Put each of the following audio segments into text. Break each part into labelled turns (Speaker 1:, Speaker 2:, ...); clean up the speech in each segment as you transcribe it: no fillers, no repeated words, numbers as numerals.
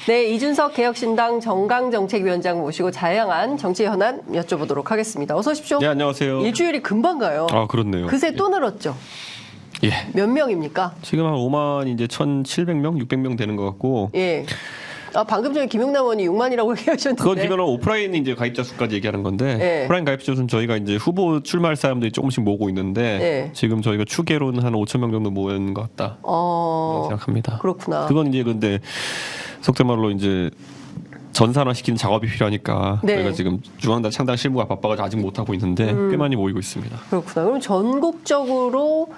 Speaker 1: 네, 이준석 개혁신당 정강정책위원장 모시고 다양한 정치 현안 여쭤보도록 하겠습니다. 어서 오십시오.
Speaker 2: 네, 안녕하세요.
Speaker 1: 일주일이 금방 가요.
Speaker 2: 아, 그렇네요.
Speaker 1: 그새 또 늘었죠.
Speaker 2: 예.
Speaker 1: 몇 명입니까?
Speaker 2: 지금 한 5만 이제 1,700명, 600명 되는 것 같고.
Speaker 1: 예. 아, 방금 전에 김용남 의원이 6만이라고 얘기하셨는데.
Speaker 2: 그건 기본은 오프라인 이제 가입자 수까지 얘기하는 건데.
Speaker 1: 예.
Speaker 2: 오프라인 가입자 수는 저희가 이제 후보 출마할 사람들이 조금씩 모으고 있는데.
Speaker 1: 예.
Speaker 2: 지금 저희가 추계로는 한 5천 명 정도 모은 것 같다. 생각합니다.
Speaker 1: 그렇구나.
Speaker 2: 그건 이제 근데 속된 말로 이제 전산화 시키는 작업이 필요하니까
Speaker 1: 네.
Speaker 2: 저희가 지금 중앙당 창당 실무가 바빠가지고 아직 못 하고 있는데 꽤 많이 모이고 있습니다.
Speaker 1: 그렇구나. 그럼 전국적으로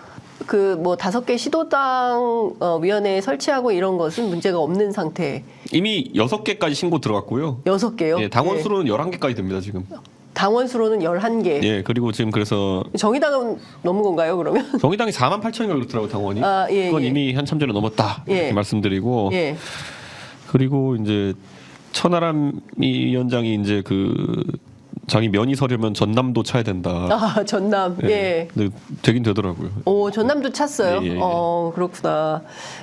Speaker 1: 그 뭐 5개 시도당 위원회 설치하고 이런 것은 문제가 없는 상태.
Speaker 2: 이미 6개까지 신고 들어갔고요.
Speaker 1: 6개요?
Speaker 2: 예, 당원 수로는 11개까지 됩니다, 지금.
Speaker 1: 당원 수로는 11개.
Speaker 2: 예, 그리고 지금 그래서
Speaker 1: 정의당은 넘은 건가요, 그러면?
Speaker 2: 정의당이 4만 8천인가 그렇더라고요, 당원이.
Speaker 1: 아, 예,
Speaker 2: 그건
Speaker 1: 예.
Speaker 2: 이미 한참 전에 넘었다.
Speaker 1: 예.
Speaker 2: 이렇게 말씀드리고.
Speaker 1: 예.
Speaker 2: 그리고 이제 천하람 위원장이 이제 그 자기 면이 서려면 전남도 차야 된다.
Speaker 1: 아, 전남. 예.
Speaker 2: 근데 되긴 되더라고요.
Speaker 1: 오, 전남도 찼어요.
Speaker 2: 예, 예, 예.
Speaker 1: 그렇구나.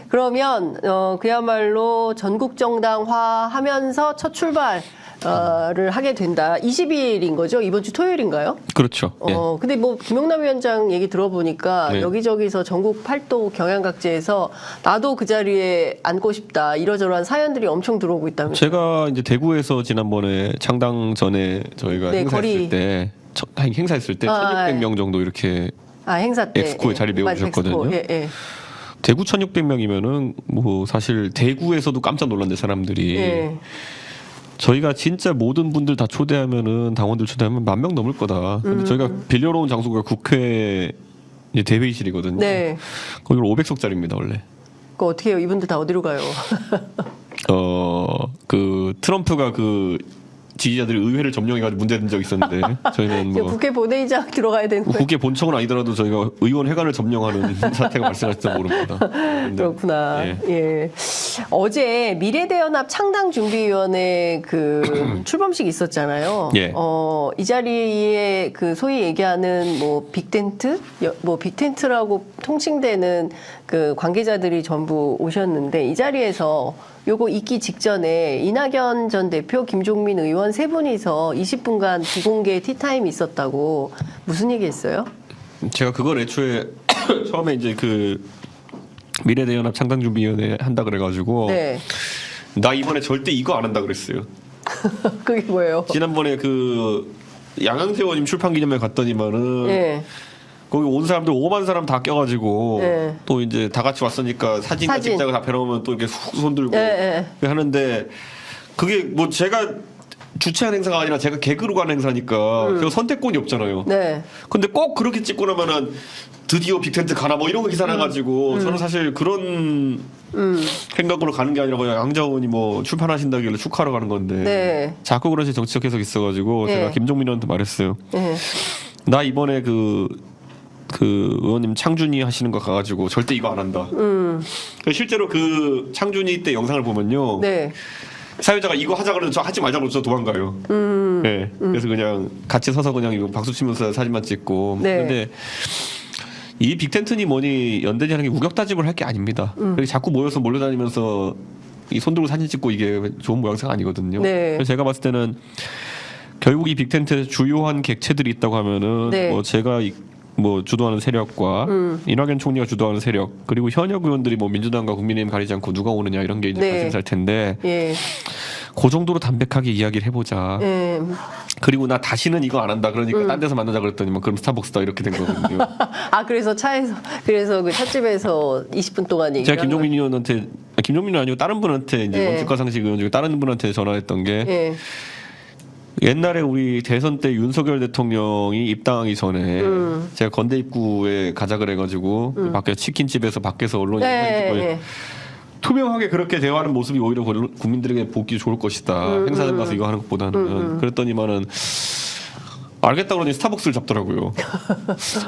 Speaker 1: 그러면 그야말로 전국 정당화 하면서 첫 출발을 하게 된다. 20일인 거죠? 이번 주 토요일인가요?
Speaker 2: 그렇죠. 예.
Speaker 1: 근데 뭐 김용남 위원장 얘기 들어보니까
Speaker 2: 네.
Speaker 1: 여기저기서 전국 팔도 경향각지에서 나도 그 자리에 앉고 싶다. 이러저러한 사연들이 엄청 들어오고 있다면서요.
Speaker 2: 제가 이제 대구에서 지난번에 창당 전에 저희가
Speaker 1: 네,
Speaker 2: 행사했을 때 행사했을 때 1,600명 정도 이렇게
Speaker 1: 행사 때.
Speaker 2: 엑스코에 자리 메워주셨거든요.
Speaker 1: 엑스코. 예, 예.
Speaker 2: 대구 1,600명이면은 뭐 사실 대구에서도 깜짝 놀란데 사람들이
Speaker 1: 예.
Speaker 2: 저희가 진짜 모든 분들 다 초대하면은 당원들 초대하면 10,000명 넘을 거다. 근데 저희가 빌려놓은 장소가 국회 이제 대회의실이거든요.
Speaker 1: 네.
Speaker 2: 거기 500석짜리입니다 원래.
Speaker 1: 그 어떻게 해요? 이분들 다 어디로 가요?
Speaker 2: 그 트럼프가 그 지지자들이 의회를 점령해가지고 문제된 적이 있었는데 저희는 뭐
Speaker 1: 국회 본회의장 들어가야 되는 거예요.
Speaker 2: 국회 본청은 아니더라도 저희가 의원 회관을 점령하는 사태가 발생할지도 모릅니다. 근데,
Speaker 1: 그렇구나.
Speaker 2: 예.
Speaker 1: 예. 어제 미래대연합 창당준비위원회 그 출범식이 있었잖아요.
Speaker 2: 예.
Speaker 1: 이 자리에 그 소위 얘기하는 뭐 빅텐트, 뭐 빅텐트라고 통칭되는 그 관계자들이 전부 오셨는데 이 자리에서 요거 있기 직전에 이낙연 전 대표, 김종민 의원 세 분이서 20분간 비공개 티타임이 있었다고 무슨 얘기했어요?
Speaker 2: 제가 그걸 애초에 처음에 이제 그 미래대연합 창당준비위원회 한다 그래가지고
Speaker 1: 네.
Speaker 2: 나 이번에 절대 이거 안 한다 그랬어요.
Speaker 1: 그게 뭐예요?
Speaker 2: 지난번에 그 양양세 의원님 출판기념회 갔더니만은
Speaker 1: 예.
Speaker 2: 거기 온 사람들 5만 사람 다 껴가지고
Speaker 1: 네.
Speaker 2: 또 이제 다 같이 왔으니까 사진 찍자고 앞에 나오면 또 이렇게 훅 손들고 하는데 그게 뭐 제가 주최한 행사가 아니라 제가 개그로 간 행사니까 그거 선택권이 없잖아요.
Speaker 1: 네.
Speaker 2: 근데 꼭 그렇게 찍고 나면은 드디어 빅텐트 가나 뭐 이런 거 기사 나가지고 저는 사실 그런 생각으로 가는 게 아니라 그냥 양자 의원이 뭐 출판하신다길래 축하하러 가는 건데
Speaker 1: 네.
Speaker 2: 자꾸 그런 식의 정치적 해석이 있어가지고
Speaker 1: 네.
Speaker 2: 제가 김종민 의원한테 말했어요.
Speaker 1: 네.
Speaker 2: 나 이번에 그 의원님 창준이 하시는 거 가가지고 절대 이거 안 한다. 실제로 그 창준이 때 영상을 보면요.
Speaker 1: 네.
Speaker 2: 사회자가 이거 하자 그러면 저 하지 말자 그러면 저 도망가요. 네. 그래서 그냥 같이 서서 그냥 이거 박수 치면서 사진만 찍고.
Speaker 1: 네.
Speaker 2: 근데 이 빅텐트니 뭐니 연대니 하는 게 우격다짐을 할 게 아닙니다. 그렇게 자꾸 모여서 몰려다니면서 이 손 들고 사진 찍고 이게 좋은 모양새가 아니거든요.
Speaker 1: 네.
Speaker 2: 그래서 제가 봤을 때는 결국 이 빅텐트에 주요한 객체들이 있다고 하면은
Speaker 1: 네.
Speaker 2: 뭐 제가 뭐 주도하는 세력과 이낙연 총리가 주도하는 세력 그리고 현역 의원들이 뭐 민주당과 국민의힘 가리지 않고 누가 오느냐 이런 게 이제
Speaker 1: 네.
Speaker 2: 발생할 텐데
Speaker 1: 예.
Speaker 2: 그 정도로 담백하게 이야기를 해보자.
Speaker 1: 예.
Speaker 2: 그리고 나 다시는 이거 안 한다. 그러니까 딴 데서 만나자 그랬더니 뭐 그럼 스타벅스다 이렇게 된 거거든요.
Speaker 1: 그래서 그래서 그 찻집에서 20분 동안 얘기를
Speaker 2: 제가 김종민 의원한테 김종민은 아니고 다른 분한테 이제
Speaker 1: 예.
Speaker 2: 원칙과상식 의원 중에 다른 분한테 전화했던 게
Speaker 1: 예.
Speaker 2: 옛날에 우리 대선 때 윤석열 대통령이 입당하기 전에 제가 건대 입구에 가자 그래가지고 그 밖에 치킨집에서 밖에서 언론이
Speaker 1: 네.
Speaker 2: 투명하게 그렇게 대화하는 모습이 오히려 국민들에게 보기 좋을 것이다. 행사장 가서 이거 하는 것보다는 그랬더니만은 알겠다 그러니 스타벅스를 잡더라고요.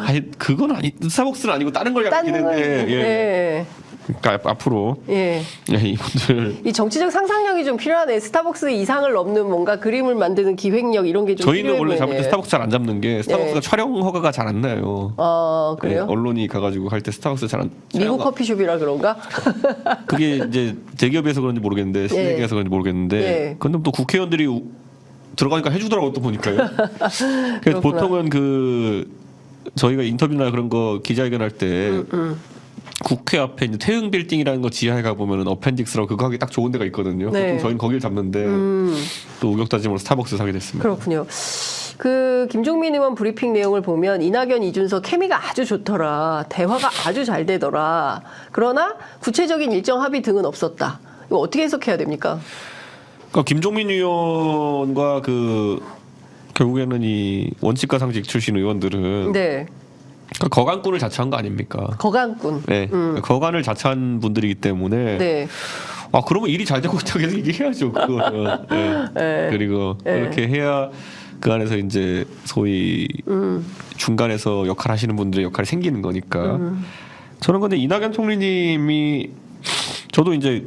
Speaker 2: 아니 그건 아니 스타벅스는 아니고 다른 걸 잡긴 했는데 예. 그러니까 앞으로
Speaker 1: 예.
Speaker 2: 이분들
Speaker 1: 이 정치적 상상력이 좀 필요하네. 스타벅스 이상을 넘는 뭔가 그림을 만드는 기획력 이런 게 좀 필요해
Speaker 2: 저희는 원래
Speaker 1: 보이네.
Speaker 2: 잡을 때 스타벅스 잘 안 잡는 게 스타벅스가 촬영 허가가 잘 안 나요.
Speaker 1: 아 그래요?
Speaker 2: 네, 언론이 가가지고 할 때 스타벅스 잘 안.
Speaker 1: 미국 커피숍이라 그런가?
Speaker 2: 그게 이제 대기업에서 그런지 모르겠는데 신세계에서 그런지 모르겠는데 근데 또 국회의원들이 들어가니까 해주더라고 또 보니까요. 그래서 보통은 그 저희가 인터뷰나 그런 거 기자회견 할 때 국회 앞에 이제 태흥 빌딩이라는 거 지하에 가 보면은 어펜딕스라고 그거 하기 딱 좋은 데가 있거든요.
Speaker 1: 네.
Speaker 2: 보통 저희는 거길 잡는데 또 우격다짐으로 스타벅스 사게 됐습니다.
Speaker 1: 그렇군요. 그 김종민 의원 브리핑 내용을 보면 이낙연, 이준석 케미가 아주 좋더라. 대화가 아주 잘 되더라. 그러나 구체적인 일정 합의 등은 없었다. 이거 어떻게 해석해야 됩니까?
Speaker 2: 그러니까 김종민 의원과 그 결국에는 이 원칙과 상식 출신 의원들은
Speaker 1: 네.
Speaker 2: 그러니까 거간꾼을 자처한 거 아닙니까?
Speaker 1: 거간꾼.
Speaker 2: 네, 거간을 자처한 분들이기 때문에.
Speaker 1: 네.
Speaker 2: 아 그러면 일이 잘 되고 있다고 얘기해야죠. 그거는. 네. 그리고 그렇게 해야 그 안에서 이제 소위 중간에서 역할 하시는 분들의 역할이 생기는 거니까. 저는 근데 이낙연 총리님이 저도 이제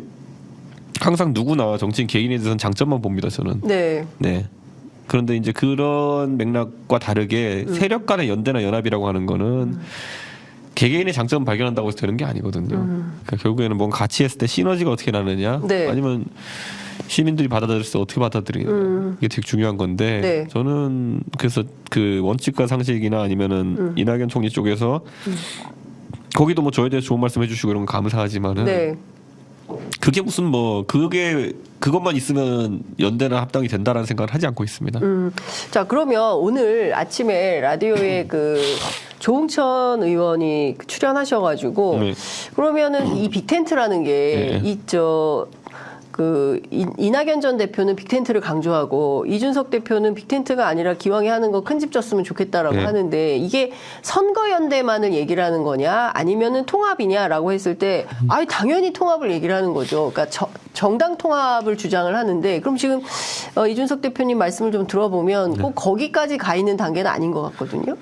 Speaker 2: 항상 누구나 정치인 개인에 대해서는 장점만 봅니다. 저는.
Speaker 1: 네.
Speaker 2: 네. 그런데 이제 그런 맥락과 다르게 세력 간의 연대나 연합이라고 하는 거는 개개인의 장점을 발견한다고 해서 되는 게 아니거든요. 그러니까 결국에는 뭔가 같이 했을 때 시너지가 어떻게 나느냐,
Speaker 1: 네.
Speaker 2: 아니면 시민들이 받아들일 때 어떻게 받아들이느냐 이게 되게 중요한 건데
Speaker 1: 네.
Speaker 2: 저는 그래서 그 원칙과 상식이나 아니면은 이낙연 총리 쪽에서 거기도 뭐 저에 대해서 좋은 말씀 해주시고 이런 건 감사하지만은
Speaker 1: 네.
Speaker 2: 그게 무슨 뭐 그것만 있으면 연대나 합당이 된다라는 생각을 하지 않고 있습니다.
Speaker 1: 자 그러면 오늘 아침에 라디오에 그 조홍천 의원이 출연하셔가지고
Speaker 2: 네.
Speaker 1: 그러면은 이 빅텐트라는 게 있죠. 그 이낙연 전 대표는 빅텐트를 강조하고 이준석 대표는 빅텐트가 아니라 기왕에 하는 거 큰 집 졌으면 좋겠다라고 하는데 이게 선거연대만을 얘기를 하는 거냐 아니면은 통합이냐라고 했을 때 아니 당연히 통합을 얘기를 하는 거죠. 그러니까 정당 통합을 주장을 하는데 그럼 지금 이준석 대표님 말씀을 좀 들어보면 꼭 거기까지 가 있는 단계는 아닌 것 같거든요.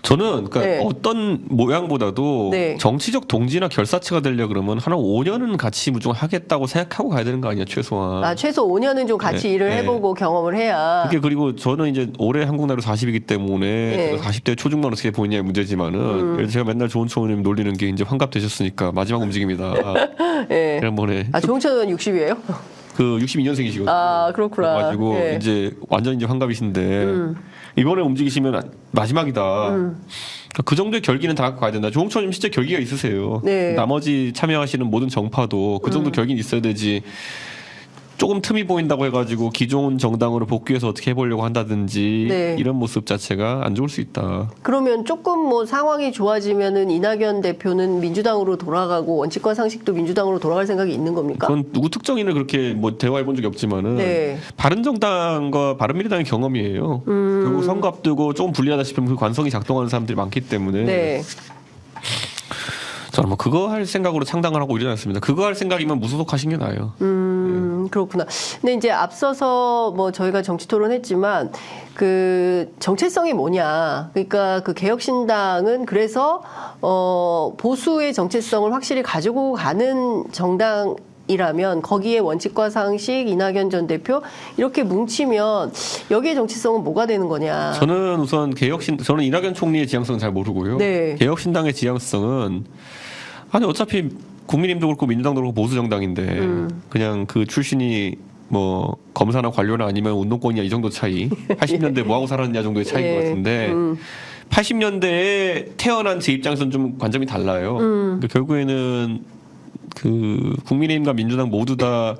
Speaker 2: 저는 그러니까 어떤 모양보다도 정치적 동지나 결사체가 되려 그러면 한 5년은 같이 무조건 하겠다고 생각하고 가야 되는 거 아니야 최소한.
Speaker 1: 아 최소 5년은 좀 같이 일을 해보고 경험을 해야.
Speaker 2: 그게 그리고 저는 이제 올해 한국 나이로 40이기 때문에 40대 초중반 어떻게 보이냐의 문제지만은 예를 제가 맨날 조은 총리님 놀리는 게 이제 환갑되셨으니까 마지막 움직임이다. 지난번에.
Speaker 1: 아 조홍천 의원 60이에요?
Speaker 2: 그 62년생이시거든요.
Speaker 1: 아 그렇구나.
Speaker 2: 가지고 이제 완전 이제 환갑이신데 이번에 움직이시면 마지막이다. 그 정도의 결기는 다 갖고 가야 된다. 조홍천님 진짜 결기가 있으세요. 나머지 참여하시는 모든 정파도 그 정도 결기는 있어야 되지. 조금 틈이 보인다고 해가지고 기존 정당으로 복귀해서 어떻게 해보려고 한다든지 이런 모습 자체가 안 좋을 수 있다.
Speaker 1: 그러면 조금 뭐 상황이 좋아지면은 이낙연 대표는 민주당으로 돌아가고 원칙과 상식도 민주당으로 돌아갈 생각이 있는 겁니까?
Speaker 2: 그건 누구 특정인을 그렇게 뭐 대화해 본 적이 없지만은 바른정당과 바른미래당의 경험이에요. 결국 선거 앞두고 조금 불리하다 싶으면 그 관성이 작동하는 사람들이 많기 때문에. 저는 뭐 그거 할 생각으로 창당을 하고 이러지 않습니다. 그거 할 생각이면 무소속하신 게 나아요.
Speaker 1: 그렇구나. 근데 이제 앞서서 뭐 저희가 정치 토론했지만 그 정체성이 뭐냐. 그러니까 그 개혁신당은 그래서 보수의 정체성을 확실히 가지고 가는 정당. 이라면 거기에 원칙과 상식, 이낙연 전 대표 이렇게 뭉치면 여기에 정치성은 뭐가 되는 거냐?
Speaker 2: 저는 우선 저는 이낙연 총리의 지향성은 잘 모르고요. 개혁신당의 지향성은 아니 어차피 국민의힘도 그렇고 민주당도 그렇고 보수 정당인데 그냥 그 출신이 뭐 검사나 관료나 아니면 운동권이냐 이 정도 차이. 80년대 뭐 하고 살았느냐 정도의 차이인 것 같은데 80년대에 태어난 제 입장에서는 좀 관점이 달라요. 그러니까 결국에는 그 국민의힘과 민주당 모두 다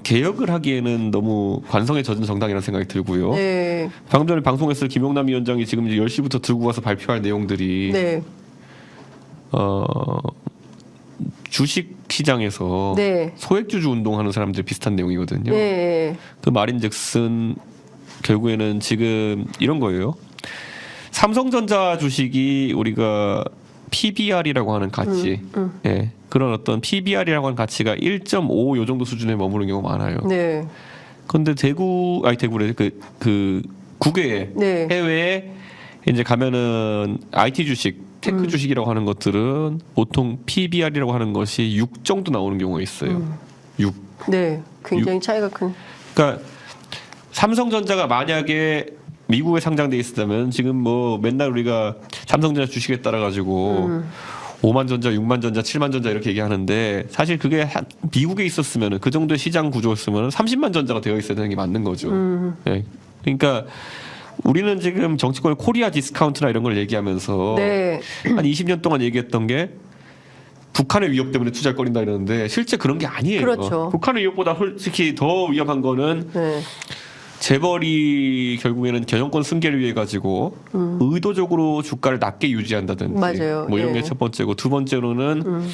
Speaker 2: 개혁을 하기에는 너무 관성에 젖은 정당이라는 생각이 들고요. 방금 전에 방송했을 김용남 위원장이 지금 이제 10시부터 들고 와서 발표할 내용들이 주식 시장에서 소액주주 운동하는 사람들 비슷한 내용이거든요. 그 말인즉슨 결국에는 지금 이런 거예요. 삼성전자 주식이 우리가 PBR이라고 하는 가치, 그런 어떤 PBR이라고 하는 가치가 1.5 요 정도 수준에 머무는 경우가 많아요. 그런데 대구래 그 국외에
Speaker 1: 네.
Speaker 2: 해외에 이제 가면은 IT 주식, 테크 주식이라고 하는 것들은 보통 PBR이라고 하는 것이 6 정도 나오는 경우가 있어요. 6.
Speaker 1: 네, 굉장히 차이가 큰.
Speaker 2: 그러니까 삼성전자가 만약에 미국에 상장돼 있었다면 지금 뭐 맨날 우리가 삼성전자 주식에 따라 가지고 5만 전자, 6만 전자, 7만 전자 이렇게 얘기하는데 사실 그게 미국에 있었으면 그 정도의 시장 구조였으면 30만 전자가 되어 있어야 되는 게 맞는 거죠. 네. 그러니까 우리는 지금 정치권의 코리아 디스카운트나 이런 걸 얘기하면서
Speaker 1: 네.
Speaker 2: 한 20년 동안 얘기했던 게 북한의 위협 때문에 투자를 꺼린다 이러는데 실제 그런 게 아니에요.
Speaker 1: 그렇죠.
Speaker 2: 북한의 위협보다 솔직히 더 위험한 거는
Speaker 1: 네.
Speaker 2: 재벌이 결국에는 경영권 승계를 위해 가지고 의도적으로 주가를 낮게 유지한다든지
Speaker 1: 맞아요.
Speaker 2: 뭐 이런
Speaker 1: 예.
Speaker 2: 게 첫 번째고 두 번째로는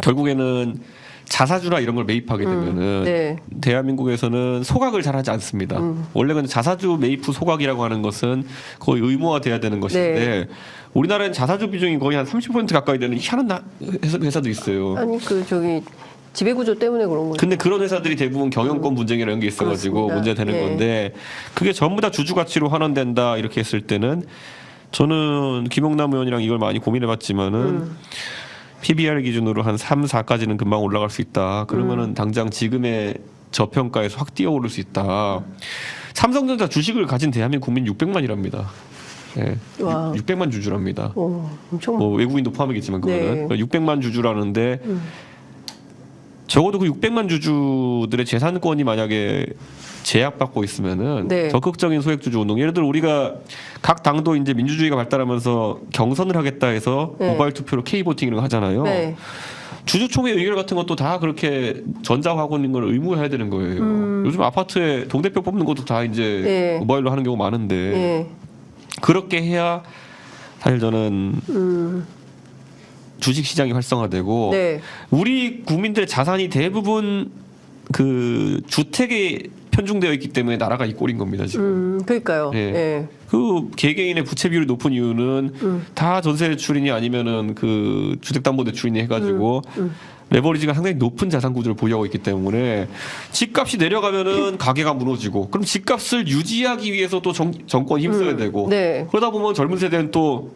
Speaker 2: 결국에는 자사주나 이런 걸 매입하게 되면은
Speaker 1: 네.
Speaker 2: 대한민국에서는 소각을 잘 하지 않습니다. 원래는 자사주 매입 후 소각이라고 하는 것은 거의 의무화돼야 되는 것인데
Speaker 1: 네.
Speaker 2: 우리나라는 자사주 비중이 거의 한 30% 가까이 되는 희한한 회사도 있어요.
Speaker 1: 아니 그 저기 지배구조 때문에 그런 거죠.
Speaker 2: 근데 그런 회사들이 대부분 경영권 분쟁이나 이런 게 있어가지고
Speaker 1: 그렇습니다.
Speaker 2: 문제가 되는
Speaker 1: 예.
Speaker 2: 건데 그게 전부 다 주주 가치로 환원된다 이렇게 했을 때는 저는 김용남 의원이랑 이걸 많이 고민해봤지만은 PBR 기준으로 한 3, 4까지는 금방 올라갈 수 있다. 그러면은 당장 지금의 저평가에서 확 뛰어오를 수 있다. 삼성전자 주식을 가진 대한민국 국민 600만이랍니다. 예.
Speaker 1: 와.
Speaker 2: 600만 주주랍니다.
Speaker 1: 오, 엄청.
Speaker 2: 뭐 외국인도 포함이겠지만 그거는
Speaker 1: 네.
Speaker 2: 600만 주주라는데 적어도 그 600만 주주들의 재산권이 만약에 제약받고 있으면은
Speaker 1: 네.
Speaker 2: 적극적인 소액주주 운동. 예를 들어 우리가 각 당도 이제 민주주의가 발달하면서 경선을 하겠다 해서
Speaker 1: 네.
Speaker 2: 모바일 투표로 K 보팅 이런 거 하잖아요.
Speaker 1: 네.
Speaker 2: 주주총회 의결 같은 것도 다 그렇게 전자화하고 있는 걸 의무해야 되는 거예요. 요즘 아파트에 동대표 뽑는 것도 다 이제
Speaker 1: 네.
Speaker 2: 모바일로 하는 경우 많은데
Speaker 1: 네.
Speaker 2: 그렇게 해야 사실 저는 주식 시장이 활성화되고
Speaker 1: 네.
Speaker 2: 우리 국민들의 자산이 대부분 그 주택에 편중되어 있기 때문에 나라가 이 꼴인 겁니다 지금.
Speaker 1: 그러니까요.
Speaker 2: 예.
Speaker 1: 예.
Speaker 2: 그 개개인의 부채 비율이 높은 이유는 다 전세 대출이니 아니면은 그 주택담보대출이니 해가지고 레버리지가 상당히 높은 자산 구조를 보유하고 있기 때문에 집값이 내려가면은 가게가 무너지고 그럼 집값을 유지하기 위해서 또 정권이 힘써야 되고
Speaker 1: 네.
Speaker 2: 그러다 보면 젊은 세대는 또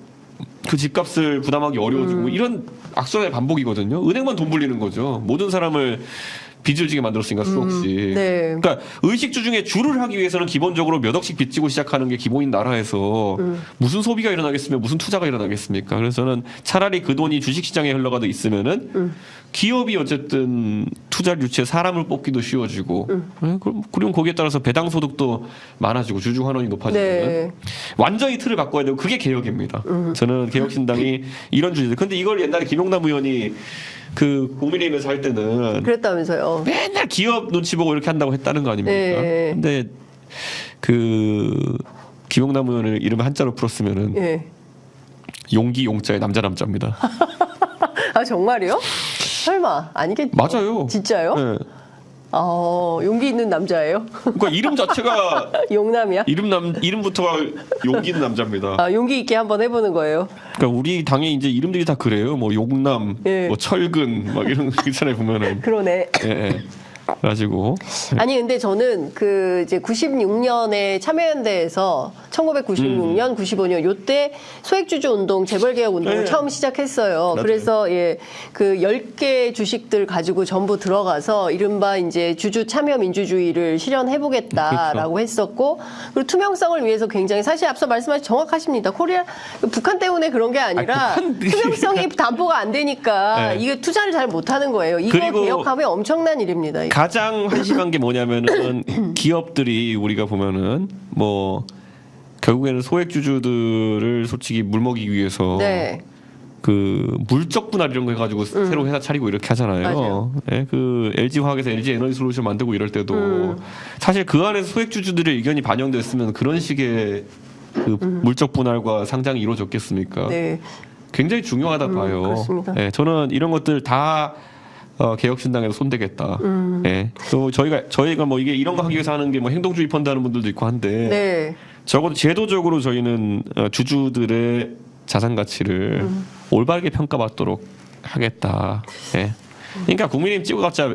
Speaker 2: 그 집값을 부담하기 어려워지고 이런 악순환의 반복이거든요. 은행만 돈 불리는 거죠. 모든 사람을 빚을 지게 만들었으니까 수없이.
Speaker 1: 네.
Speaker 2: 그러니까 의식주 중에 주를 하기 위해서는 기본적으로 몇 억씩 빚지고 시작하는 게 기본인 나라에서 무슨 소비가 일어나겠으며 무슨 투자가 일어나겠습니까? 그래서 저는 차라리 그 돈이 주식시장에 흘러가도 있으면은 기업이 어쨌든 투자를 유치해 사람을 뽑기도 쉬워지고 그리고 거기에 따라서 배당 소득도 많아지고 주주 환원이 높아지면
Speaker 1: 네.
Speaker 2: 완전히 틀을 바꿔야 되고 그게 개혁입니다. 저는 개혁신당이 이런 주제들. 근데 이걸 옛날에 김용남 의원이 그 국민의힘에서 할 때는
Speaker 1: 그랬다면서요.
Speaker 2: 맨날 기업 눈치 보고 이렇게 한다고 했다는 거 아닙니까?
Speaker 1: 네.
Speaker 2: 근데 그 김용남 의원을 이름 한자로 풀었으면은
Speaker 1: 예.
Speaker 2: 용기 용자의 남자입니다.
Speaker 1: 아 정말이요? 설마 아니겠죠?
Speaker 2: 맞아요.
Speaker 1: 진짜요?
Speaker 2: 네.
Speaker 1: 용기 있는 남자예요?
Speaker 2: 그러니까 이름 자체가
Speaker 1: 용남이야?
Speaker 2: 이름부터가 용기 있는 남자입니다.
Speaker 1: 아 용기 있게 한번 해보는 거예요.
Speaker 2: 그러니까 우리 당에 이제 이름들이 다 그래요. 뭐 용남,
Speaker 1: 예.
Speaker 2: 뭐 철근 막 이런 거 있잖아요 보면은.
Speaker 1: 그러네.
Speaker 2: 예, 예. 그래가지고
Speaker 1: 아니 근데 저는 그 이제 96년에 참여연대에서 1996년, 95년 요때 소액주주 운동, 재벌개혁 운동을
Speaker 2: 네.
Speaker 1: 처음 시작했어요.
Speaker 2: 맞아요.
Speaker 1: 그래서 예, 그 10개 주식들 가지고 전부 들어가서 이른바 이제 주주 참여 민주주의를 실현해 보겠다라고 했었고 그리고 투명성을 위해서 굉장히 사실 앞서 말씀하신 정확하십니다. 코리아 북한 때문에 그런 게 아니라 투명성이 담보가 안 되니까
Speaker 2: 네.
Speaker 1: 이게 투자를 잘 못하는 거예요. 이거
Speaker 2: 그리고
Speaker 1: 개혁하면 엄청난 일입니다. 이거.
Speaker 2: 가장 한심한 게 뭐냐면은 기업들이 우리가 보면은 뭐 결국에는 소액주주들을 솔직히 물먹이기 위해서
Speaker 1: 네.
Speaker 2: 그 물적 분할 이런 거 해가지고 새로 회사 차리고 이렇게 하잖아요.
Speaker 1: 맞아요.
Speaker 2: 예, 그 LG화학에서 LG 에너지 솔루션 만들고 이럴 때도 사실 그 안에서 소액주주들의 의견이 반영됐으면 그런 식의 그 물적 분할과 상장이 이루어졌겠습니까?
Speaker 1: 네.
Speaker 2: 굉장히 중요하다 봐요.
Speaker 1: 그렇습니다.
Speaker 2: 예, 저는 이런 것들 다 개혁신당에서 손대겠다. 예. 또 저희가 뭐 이게 이런 거 하기 위해서 하는 게 뭐 행동주의 펀드 하는 분들도 있고 한데
Speaker 1: 네.
Speaker 2: 적어도 제도적으로 저희는 주주들의 자산 가치를 올바르게 평가받도록 하겠다. 예. 그러니까 국민의힘 찍어봤자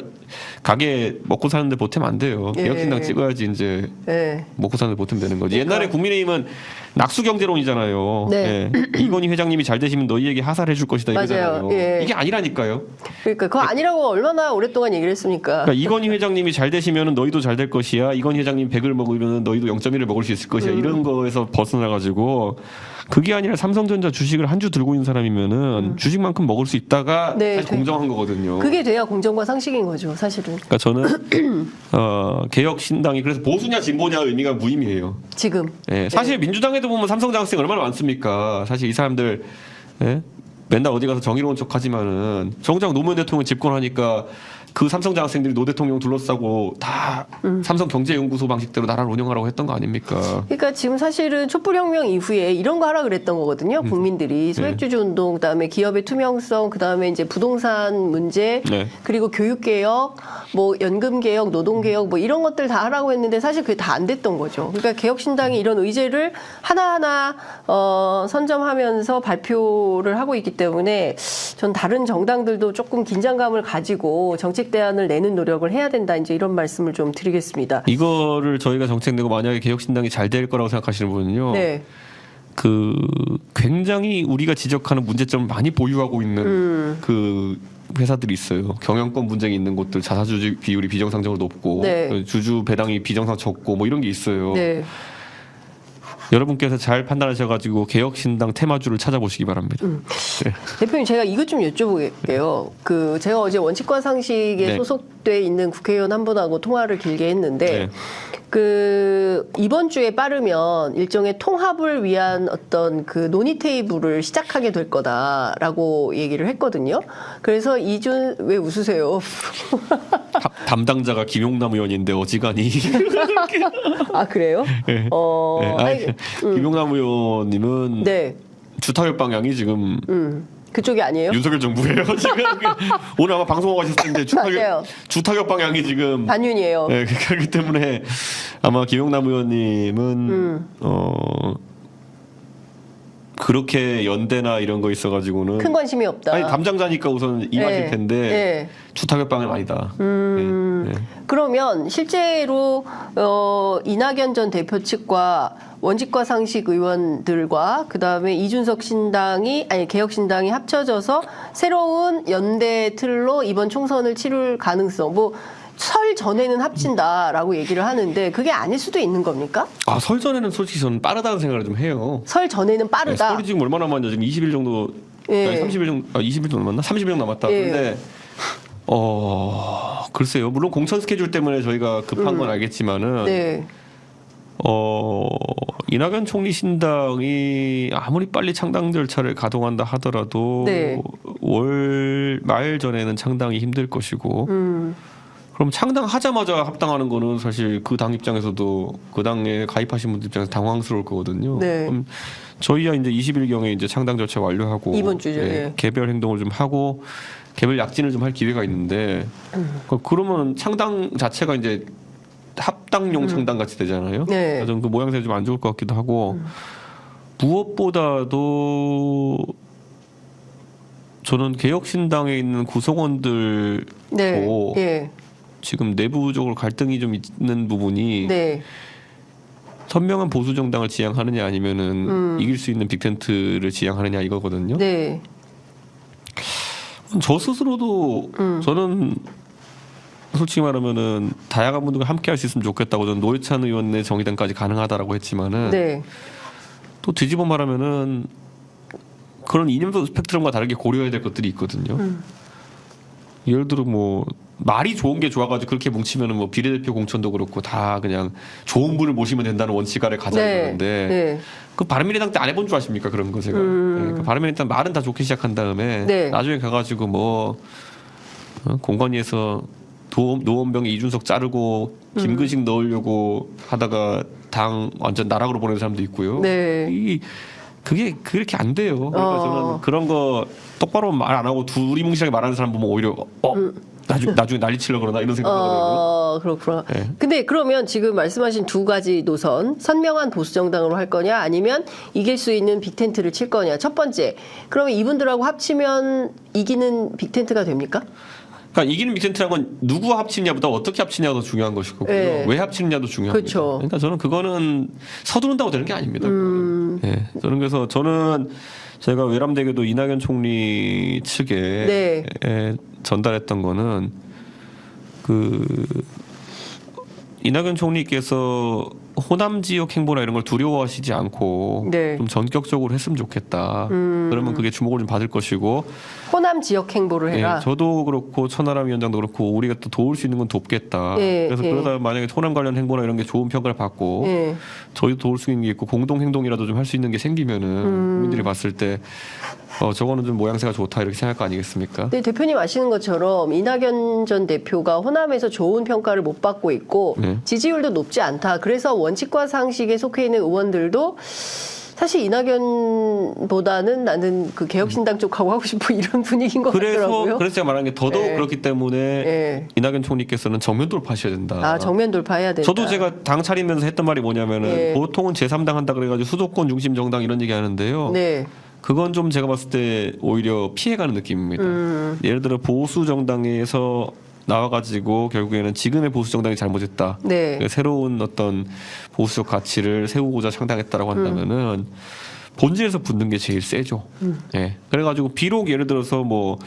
Speaker 2: 가게 먹고 사는데 보태면 안 돼요.
Speaker 1: 예.
Speaker 2: 개혁신당 찍어야지 이제
Speaker 1: 예.
Speaker 2: 먹고 사는데 보태면 되는 거지.
Speaker 1: 그러니까.
Speaker 2: 옛날에 국민의힘은 낙수 경제론이잖아요.
Speaker 1: 네.
Speaker 2: 예. 이건희 회장님이 잘 되시면 너희에게 하사를 해줄 것이다
Speaker 1: 맞아요.
Speaker 2: 이거잖아요.
Speaker 1: 예.
Speaker 2: 이게 아니라니까요.
Speaker 1: 그러니까 그거 아니라고 얼마나 오랫동안 얘기를 했습니까?
Speaker 2: 그러니까 이건희 회장님이 잘 되시면 너희도 잘 될 것이야. 이건희 회장님 100을 먹으면 너희도 0.1을 먹을 수 있을 것이야. 이런 거에서 벗어나 가지고 그게 아니라 삼성전자 주식을 한 주 들고 있는 사람이면은 주식만큼 먹을 수 있다가
Speaker 1: 네,
Speaker 2: 사실 공정한 거거든요.
Speaker 1: 그게 돼야 공정과 상식인 거죠, 사실은.
Speaker 2: 그러니까 저는 개혁신당이 그래서 보수냐 진보냐 의미가 무의미해요.
Speaker 1: 지금.
Speaker 2: 예, 사실 민주당에도 보면 삼성 장학생 얼마나 많습니까? 사실 이 사람들 예? 맨날 어디 가서 정의로운 척하지만은 정작 노무현 대통령 집권하니까 그 삼성 장학생들이 노 대통령 둘러싸고 다 삼성 경제연구소 방식대로 나라를 운영하라고 했던 거 아닙니까?
Speaker 1: 그러니까 지금 사실은 촛불혁명 이후에 이런 거 하라 그랬던 거거든요. 국민들이 소액주주 운동, 그다음에 기업의 투명성, 그다음에 이제 부동산 문제,
Speaker 2: 네.
Speaker 1: 그리고 교육개혁, 뭐 연금개혁, 노동개혁, 뭐 이런 것들 다 하라고 했는데 사실 그게 다 안 됐던 거죠. 그러니까 개혁신당이 이런 의제를 하나하나 선점하면서 발표를 하고 있기 때문에 전 다른 정당들도 조금 긴장감을 가지고 정책 대안을 내는 노력을 해야 된다. 이제 이런 말씀을 좀 드리겠습니다.
Speaker 2: 이거를 저희가 정책 내고 만약에 개혁신당이 잘 될 거라고 생각하시는 분은요.
Speaker 1: 네.
Speaker 2: 그 굉장히 우리가 지적하는 문제점을 많이 보유하고 있는 그 회사들이 있어요. 경영권 분쟁이 있는 곳들, 자사주 비율이 비정상적으로 높고
Speaker 1: 네.
Speaker 2: 주주 배당이 비정상 적고 뭐 이런 게 있어요.
Speaker 1: 네.
Speaker 2: 여러분께서 잘 판단하셔가지고 개혁신당 테마주를 찾아보시기 바랍니다. 네.
Speaker 1: 대표님 제가 이것 좀 여쭤볼게요. 그 제가 어제 원칙과 상식에
Speaker 2: 네.
Speaker 1: 소속돼 있는 국회의원 한 분하고 통화를 길게 했는데
Speaker 2: 네.
Speaker 1: 그 이번 주에 빠르면 일종의 통합을 위한 어떤 그 논의 테이블을 시작하게 될 거다라고 얘기를 했거든요. 그래서 왜 웃으세요?
Speaker 2: 담당자가 김용남 의원인데 어지간히
Speaker 1: 아 그래요?
Speaker 2: 네. 김용남 의원님은
Speaker 1: 네.
Speaker 2: 주타협 방향이 지금
Speaker 1: 그쪽이 아니에요?
Speaker 2: 윤석열 정부예요. 지금 오늘 아마 방송하고 하셨을 텐데
Speaker 1: 맞아요.
Speaker 2: 주타협 방향이 지금
Speaker 1: 반윤이에요.
Speaker 2: 네, 그렇기 때문에 아마 김용남 의원님은 그렇게 연대나 이런 거 있어가지고는
Speaker 1: 큰 관심이 없다.
Speaker 2: 아니 담당자니까 우선 임하실
Speaker 1: 네.
Speaker 2: 텐데
Speaker 1: 네.
Speaker 2: 주타협 방향 아니다. 네.
Speaker 1: 그러면 실제로 이낙연 전 대표 측과 원칙과 상식 의원들과 그다음에 이준석 개혁신당이 합쳐져서 새로운 연대 틀로 이번 총선을 치룰 가능성 설 전에는 합친다라고 얘기를 하는데 그게 아닐 수도 있는 겁니까?
Speaker 2: 아, 설 전에는 솔직히 저는 빠르다는 생각을 좀 해요.
Speaker 1: 설 전에는 빠르다.
Speaker 2: 네, 설이 지금 얼마나 남았냐? 지금 20일 정도,
Speaker 1: 예.
Speaker 2: 아니, 30일 정도, 20일 정도 남았나? 30일 정도 남았다.
Speaker 1: 예.
Speaker 2: 근데 글쎄요. 물론 공천 스케줄 때문에 저희가 급한 건 알겠지만은
Speaker 1: 네.
Speaker 2: 이낙연 총리 신당이 아무리 빨리 창당 절차를 가동한다 하더라도
Speaker 1: 네.
Speaker 2: 월 말 전에는 창당이 힘들 것이고. 그럼 창당하자마자 합당하는 거는 사실 그 당 입장에서도 그 당에 가입하신 분들 입장에서 당황스러울 거거든요.
Speaker 1: 네.
Speaker 2: 그럼 저희야 이제 20일경에 이제 창당 절차 완료하고
Speaker 1: 이번 주죠. 예.
Speaker 2: 개별 행동을 좀 하고 개별 약진을 좀 할 기회가 있는데 그러면 창당 자체가 이제 합당용 창당 같이 되잖아요.
Speaker 1: 네.
Speaker 2: 그래서 그 모양새가 좀 안 좋을 것 같기도 하고 무엇보다도 저는 개혁신당에 있는 구성원들도
Speaker 1: 네. 예.
Speaker 2: 지금 내부적으로 갈등이 좀 있는 부분이
Speaker 1: 네.
Speaker 2: 선명한 보수 정당을 지향하느냐 아니면은 이길 수 있는 빅텐트를 지향하느냐 이거거든요.
Speaker 1: 네.
Speaker 2: 저 스스로도 저는 솔직히 말하면은 다양한 분들과 함께 할 수 있으면 좋겠다고 저는 노회찬 의원의 정의당까지 가능하다라고 했지만은
Speaker 1: 네.
Speaker 2: 또 뒤집어 말하면은 그런 이념도 스펙트럼과 다르게 고려해야 될 것들이 있거든요. 예를 들어 뭐 말이 좋은 게 좋아가지고 그렇게 뭉치면은 뭐 비례대표 공천도 그렇고 다 그냥 좋은 분을 모시면 된다는 원칙 아래 가자 이러는데
Speaker 1: 네.
Speaker 2: 그 바른미래당 때 안 해본 줄 아십니까 그런 거 제가. 네, 그 바른미래당 말은 다 좋게 시작한 다음에
Speaker 1: 네.
Speaker 2: 나중에 가가지고 뭐 공관위에서 노원병 이준석 자르고 김근식 넣으려고 하다가 당 완전 나락으로 보내는 사람도 있고요.
Speaker 1: 네.
Speaker 2: 그게 그렇게 안 돼요. 그러니까 저는 그런 거 똑바로 말 안 하고 두리뭉실하게 말하는 사람 보면 오히려 나중에 난리치려고 그러나 이런 생각하거든요.
Speaker 1: 그렇구나.
Speaker 2: 네.
Speaker 1: 근데 그러면 지금 말씀하신 두 가지 노선, 선명한 보수 정당으로 할 거냐, 아니면 이길 수 있는 빅텐트를 칠 거냐. 첫 번째, 그러면 이분들하고 합치면 이기는 빅텐트가 됩니까?
Speaker 2: 그러니까 이기는 빅텐트라는 건 누구와 합치냐보다 어떻게 합치냐가 더 중요한 것이고
Speaker 1: 네.
Speaker 2: 왜 합치느냐도 중요합니다.
Speaker 1: 그렇죠.
Speaker 2: 그러니까 저는 그거는 서두른다고 되는 게 아닙니다. 네. 저는 그래서 제가 외람되게도 이낙연 총리 측에
Speaker 1: 네.
Speaker 2: 전달했던 거는 이낙연 총리께서 호남 지역 행보나 이런 걸 두려워하시지 않고
Speaker 1: 네.
Speaker 2: 좀 전격적으로 했으면 좋겠다. 그러면 그게 주목을 좀 받을 것이고
Speaker 1: 호남 지역 행보를 해라.
Speaker 2: 저도 그렇고 천하람 위원장도 그렇고 우리가 또 도울 수 있는 건 돕겠다. 그래서 그러다 만약에 호남 관련 행보나 이런 게 좋은 평가를 받고 저희도 도울 수 있는 게 있고 공동 행동이라도 좀 할 수 있는 게 생기면은 국민들이 봤을 때 저거는 좀 모양새가 좋다 이렇게 생각할 거 아니겠습니까?
Speaker 1: 네, 대표님 아시는 것처럼 이낙연 전 대표가 호남에서 좋은 평가를 못 받고 있고 지지율도 높지 않다. 그래서 원칙과 상식에 속해 있는 의원들도 사실 이낙연보다는 나는 그 개혁신당 쪽하고 하고 싶어 이런 분위기인 것 같더라고요.
Speaker 2: 그래서 제가 말하는 게 더더욱 그렇기 때문에 이낙연 총리께서는 정면 돌파하셔야 된다.
Speaker 1: 정면 돌파해야 된다.
Speaker 2: 저도 제가 당 차리면서 했던 말이 뭐냐면은 보통은 제3당 한다 그래가지고 수도권 중심 정당 이런 얘기 하는데요. 그건 좀 제가 봤을 때 오히려 피해가는 느낌입니다. 예를 들어 보수 정당에서 나와가지고 결국에는 지금의 보수 정당이 잘못했다. 그러니까 새로운 어떤 보수적 가치를 세우고자 창당했다라고 한다면은 본질에서 붙는 게 제일 세죠. 그래가지고 비록 예를 들어서 뭐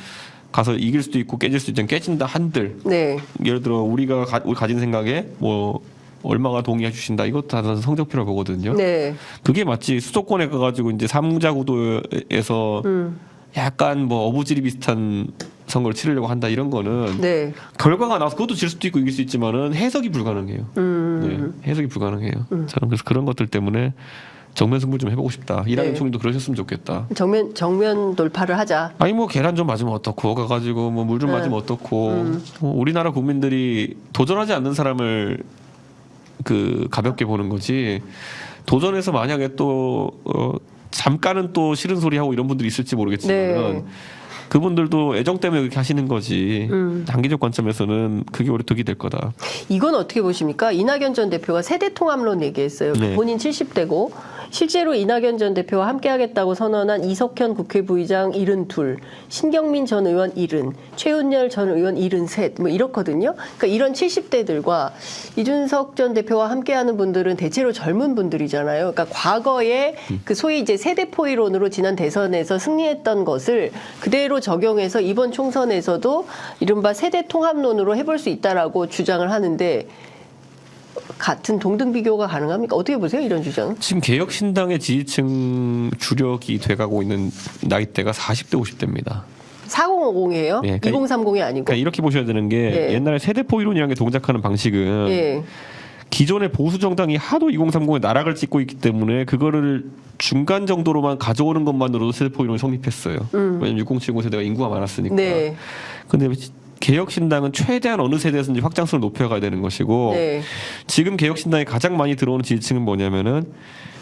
Speaker 2: 가서 이길 수도 있고 깨질 수도 있지만 깨진다 한들 예를 들어 우리가 가진 생각에 뭐 얼마가 동의해 주신다 이것도 다 성적표라고 보거든요. 그게 마치 수도권에 가가지고 이제 3자 구도에서 약간 뭐 어부지리 비슷한 선거를 치르려고 한다 이런 거는 결과가 나와서 그것도 질 수도 있고 이길 수 있지만은 해석이 불가능해요. 해석이 불가능해요. 저는 그래서 그런 것들 때문에 정면 승부 좀 해보고 싶다. 이낙연 총리도 그러셨으면 좋겠다.
Speaker 1: 정면 돌파를 하자.
Speaker 2: 아니 뭐 계란 좀 맞으면 어떻고 가가지고 뭐 물 좀 맞으면 어떻고 우리나라 국민들이 도전하지 않는 사람을 가볍게 보는 거지. 도전해서 만약에 또 잠깐은 또 싫은 소리 하고 이런 분들이 있을지 모르겠지만 그분들도 애정 때문에 그렇게 하시는 거지. 단기적 관점에서는 그게 오히려 득이 될 거다.
Speaker 1: 이건 어떻게 보십니까? 이낙연 전 대표가 세대 통합론 얘기했어요. 본인 70대고 실제로 이낙연 전 대표와 함께하겠다고 선언한 이석현 국회 부의장 72, 신경민 전 의원 70, 최은열 전 의원 73, 뭐 이렇거든요. 그러니까 이런 70대들과 이준석 전 대표와 함께하는 분들은 대체로 젊은 분들이잖아요. 그러니까 과거에 그 소위 이제 세대 포이론으로 지난 대선에서 승리했던 것을 그대로 적용해서 이번 총선에서도 이른바 세대 통합론으로 해볼 수 있다라고 주장을 하는데. 같은 동등 비교가 가능합니까? 어떻게 보세요? 이런 주장은?
Speaker 2: 지금 개혁신당의 지지층 주력이 돼가고 있는 나이대가 40대, 50대입니다.
Speaker 1: 4050이에요? 2030이 아니고?
Speaker 2: 그러니까 이렇게 보셔야 되는 게 옛날에 세대포이론이라는 게 동작하는 방식은 기존의 보수 정당이 하도 2030에 나락을 찍고 있기 때문에 그거를 중간 정도로만 가져오는 것만으로도 세대포이론이 성립했어요. 왜냐면 6070 세대가 인구가 많았으니까. 근데 개혁신당은 최대한 어느 세대에서든지 확장성을 높여가야 되는 것이고 지금 개혁신당에 가장 많이 들어오는 지지층은 뭐냐면은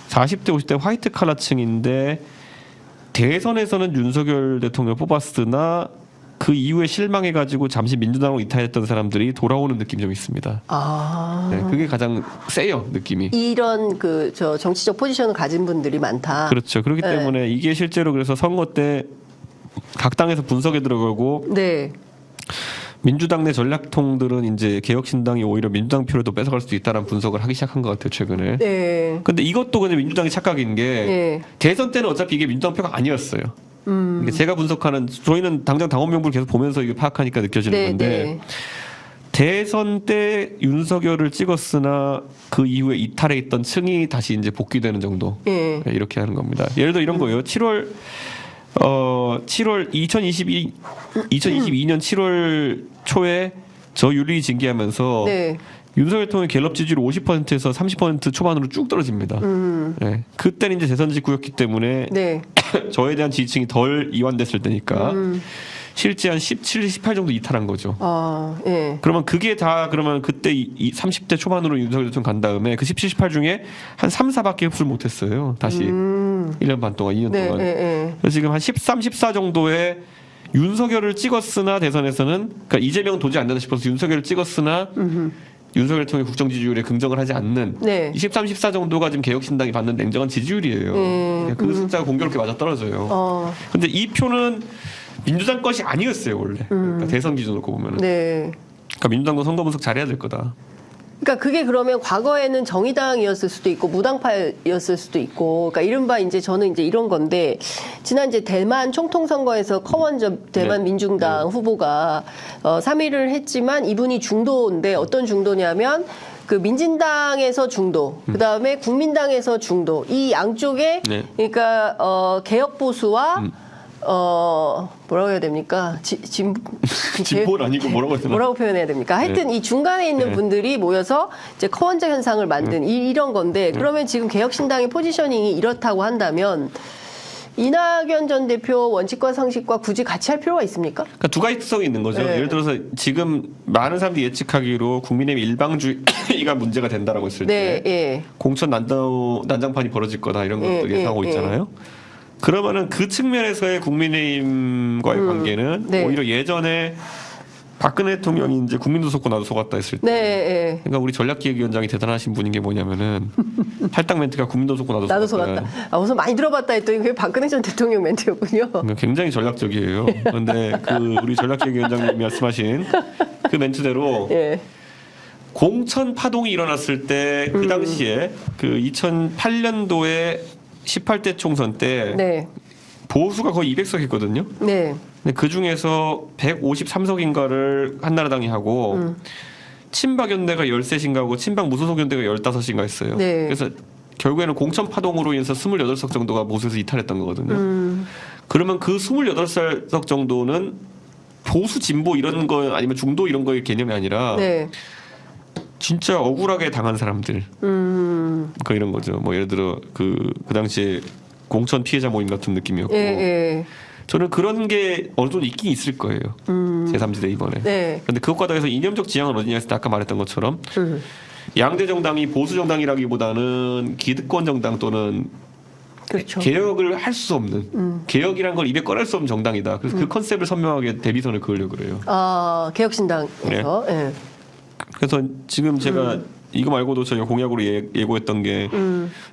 Speaker 2: 40대 50대 화이트 칼라층인데 대선에서는 윤석열 대통령을 뽑았으나 그 이후에 실망해가지고 잠시 민주당으로 이탈했던 사람들이 돌아오는 느낌이 좀 있습니다. 그게 가장 세요 느낌이.
Speaker 1: 이런 정치적 포지션을 가진 분들이 많다.
Speaker 2: 그렇죠. 그렇기 때문에 이게 실제로 그래서 선거 때 각 당에서 분석에 들어가고 민주당 내 전략통들은 이제 개혁신당이 오히려 민주당 표를 또 뺏어갈 수도 있다는 분석을 하기 시작한 것 같아요 최근에. 근데 이것도 근데 민주당이 착각인 게 대선 때는 어차피 이게 민주당 표가 아니었어요. 그러니까 제가 분석하는 저희는 당장 당원 명부를 계속 보면서 이게 파악하니까 느껴지는 건데 대선 때 윤석열을 찍었으나 그 이후에 이탈해 있던 층이 다시 이제 복귀되는 정도 이렇게 하는 겁니다. 예를 들어 이런 거예요. 2022년 7월 초에 저윤리 징계하면서 윤석열 대통령의 갤럽 지지율 50%에서 30% 초반으로 쭉 떨어집니다. 그때는 이제 대선 직후였기 때문에 저에 대한 지지층이 덜 이완됐을 때니까 실제 한 17, 18 정도 이탈한 거죠. 그러면 그게 다 그러면 그때 30대 초반으로 윤석열 대통령 간 다음에 그 17, 18 중에 한 3, 4밖에 흡수를 못했어요. 다시 1년 반 동안, 2년 동안. 그래서 지금 한 13, 14 정도의 윤석열을 찍었으나 대선에서는 그러니까 이재명은 도저히 안 된다 싶어서 윤석열을 찍었으나 윤석열 대통령의 국정 지지율에 긍정을 하지 않는 13, 14 정도가 지금 개혁신당이 받는 냉정한 지지율이에요. 그 숫자가 공교롭게 맞아 떨어져요. 근데 이 표는 민주당 것이 아니었어요 원래. 그러니까 대선 기준으로 보면은.
Speaker 1: 네.
Speaker 2: 그러니까 민주당도 선거 분석 잘해야 될 거다.
Speaker 1: 그러니까 그게 그러면 과거에는 정의당이었을 수도 있고 무당파였을 수도 있고, 그러니까 이른바 이제 저는 이제 이런 건데, 지난 이제 대만 총통 선거에서 커먼저 대만
Speaker 2: 네.
Speaker 1: 민중당 후보가 3위를 했지만 이분이 중도인데 어떤 중도냐면 그 민진당에서 중도, 그 다음에 국민당에서 중도, 이 양쪽에
Speaker 2: 네.
Speaker 1: 그러니까 개혁 보수와 뭐라고 해야 됩니까?
Speaker 2: 진보는 아니고 뭐라고 해야 되나?
Speaker 1: 뭐라고 표현해야 됩니까? 하여튼 이 중간에 있는 분들이 모여서 이제 커먼저 현상을 만든 이런 건데, 그러면 지금 개혁신당의 포지셔닝이 이렇다고 한다면 이낙연 전 대표 원칙과 상식과 굳이 같이 할 필요가 있습니까?
Speaker 2: 그러니까 두 가지 특성이 있는 거죠.
Speaker 1: 네.
Speaker 2: 예를 들어서 지금 많은 사람들이 예측하기로 국민의힘 일방주의가 문제가 된다라고 했을
Speaker 1: 네,
Speaker 2: 때
Speaker 1: 예.
Speaker 2: 공천 난장판이 벌어질 거다 이런 것들
Speaker 1: 예,
Speaker 2: 예상하고
Speaker 1: 예,
Speaker 2: 있잖아요. 그러면은 그 측면에서의 국민의힘과의 관계는
Speaker 1: 네.
Speaker 2: 오히려 예전에 박근혜 대통령이 이제 국민도 속고 나도 속았다 했을 때,
Speaker 1: 네, 예.
Speaker 2: 그러니까 우리 전략기획위원장이 대단하신 분인 게 뭐냐면은 할당 멘트가 국민도 속고 나도
Speaker 1: 속았다. 아, 우선 많이 들어봤다 했더니 그게 박근혜 전 대통령 멘트였군요.
Speaker 2: 그러니까 굉장히 전략적이에요. 그런데 그 우리 전략기획위원장님이 말씀하신 그 멘트대로
Speaker 1: 예.
Speaker 2: 공천 파동이 일어났을 때 그 당시에 그 2008년도에 18대 총선 때
Speaker 1: 네.
Speaker 2: 보수가 거의 200석 했거든요.
Speaker 1: 네.
Speaker 2: 근데 그 중에서 153석인가를 한나라당이 하고 친박연대가 13인가 하고 친박 무소속연대가 15인가 했어요.
Speaker 1: 네.
Speaker 2: 그래서 결국에는 공천 파동으로 인해서 28석 정도가 보수에서 이탈했던 거거든요. 그러면 그 28석 정도는 보수 진보 이런 거 아니면 중도 이런 거의 개념이 아니라
Speaker 1: 네.
Speaker 2: 진짜 억울하게 당한 사람들. 그 이런 거죠. 뭐 예를 들어 그 당시에 공천 피해자 모임 같은 느낌이었고.
Speaker 1: 예, 예.
Speaker 2: 저는 그런 게 어느 정도 있긴 있을 거예요. 제3지대 이번에.
Speaker 1: 네.
Speaker 2: 근데 그것과 더해서 이념적 지향은 어디냐 했을 때 아까 말했던 것처럼 양대 정당이 보수 정당이라기보다는 기득권 정당 또는
Speaker 1: 그렇죠.
Speaker 2: 개혁을 할 수 없는 개혁이란 걸 입에 꺼낼 수 없는 정당이다. 그래서 그 컨셉을 선명하게 대비선을 그으려고 그래요.
Speaker 1: 아, 개혁신당에서. 예.
Speaker 2: 그래서 지금 제가 이거 말고도 저희가 공약으로 예고했던 게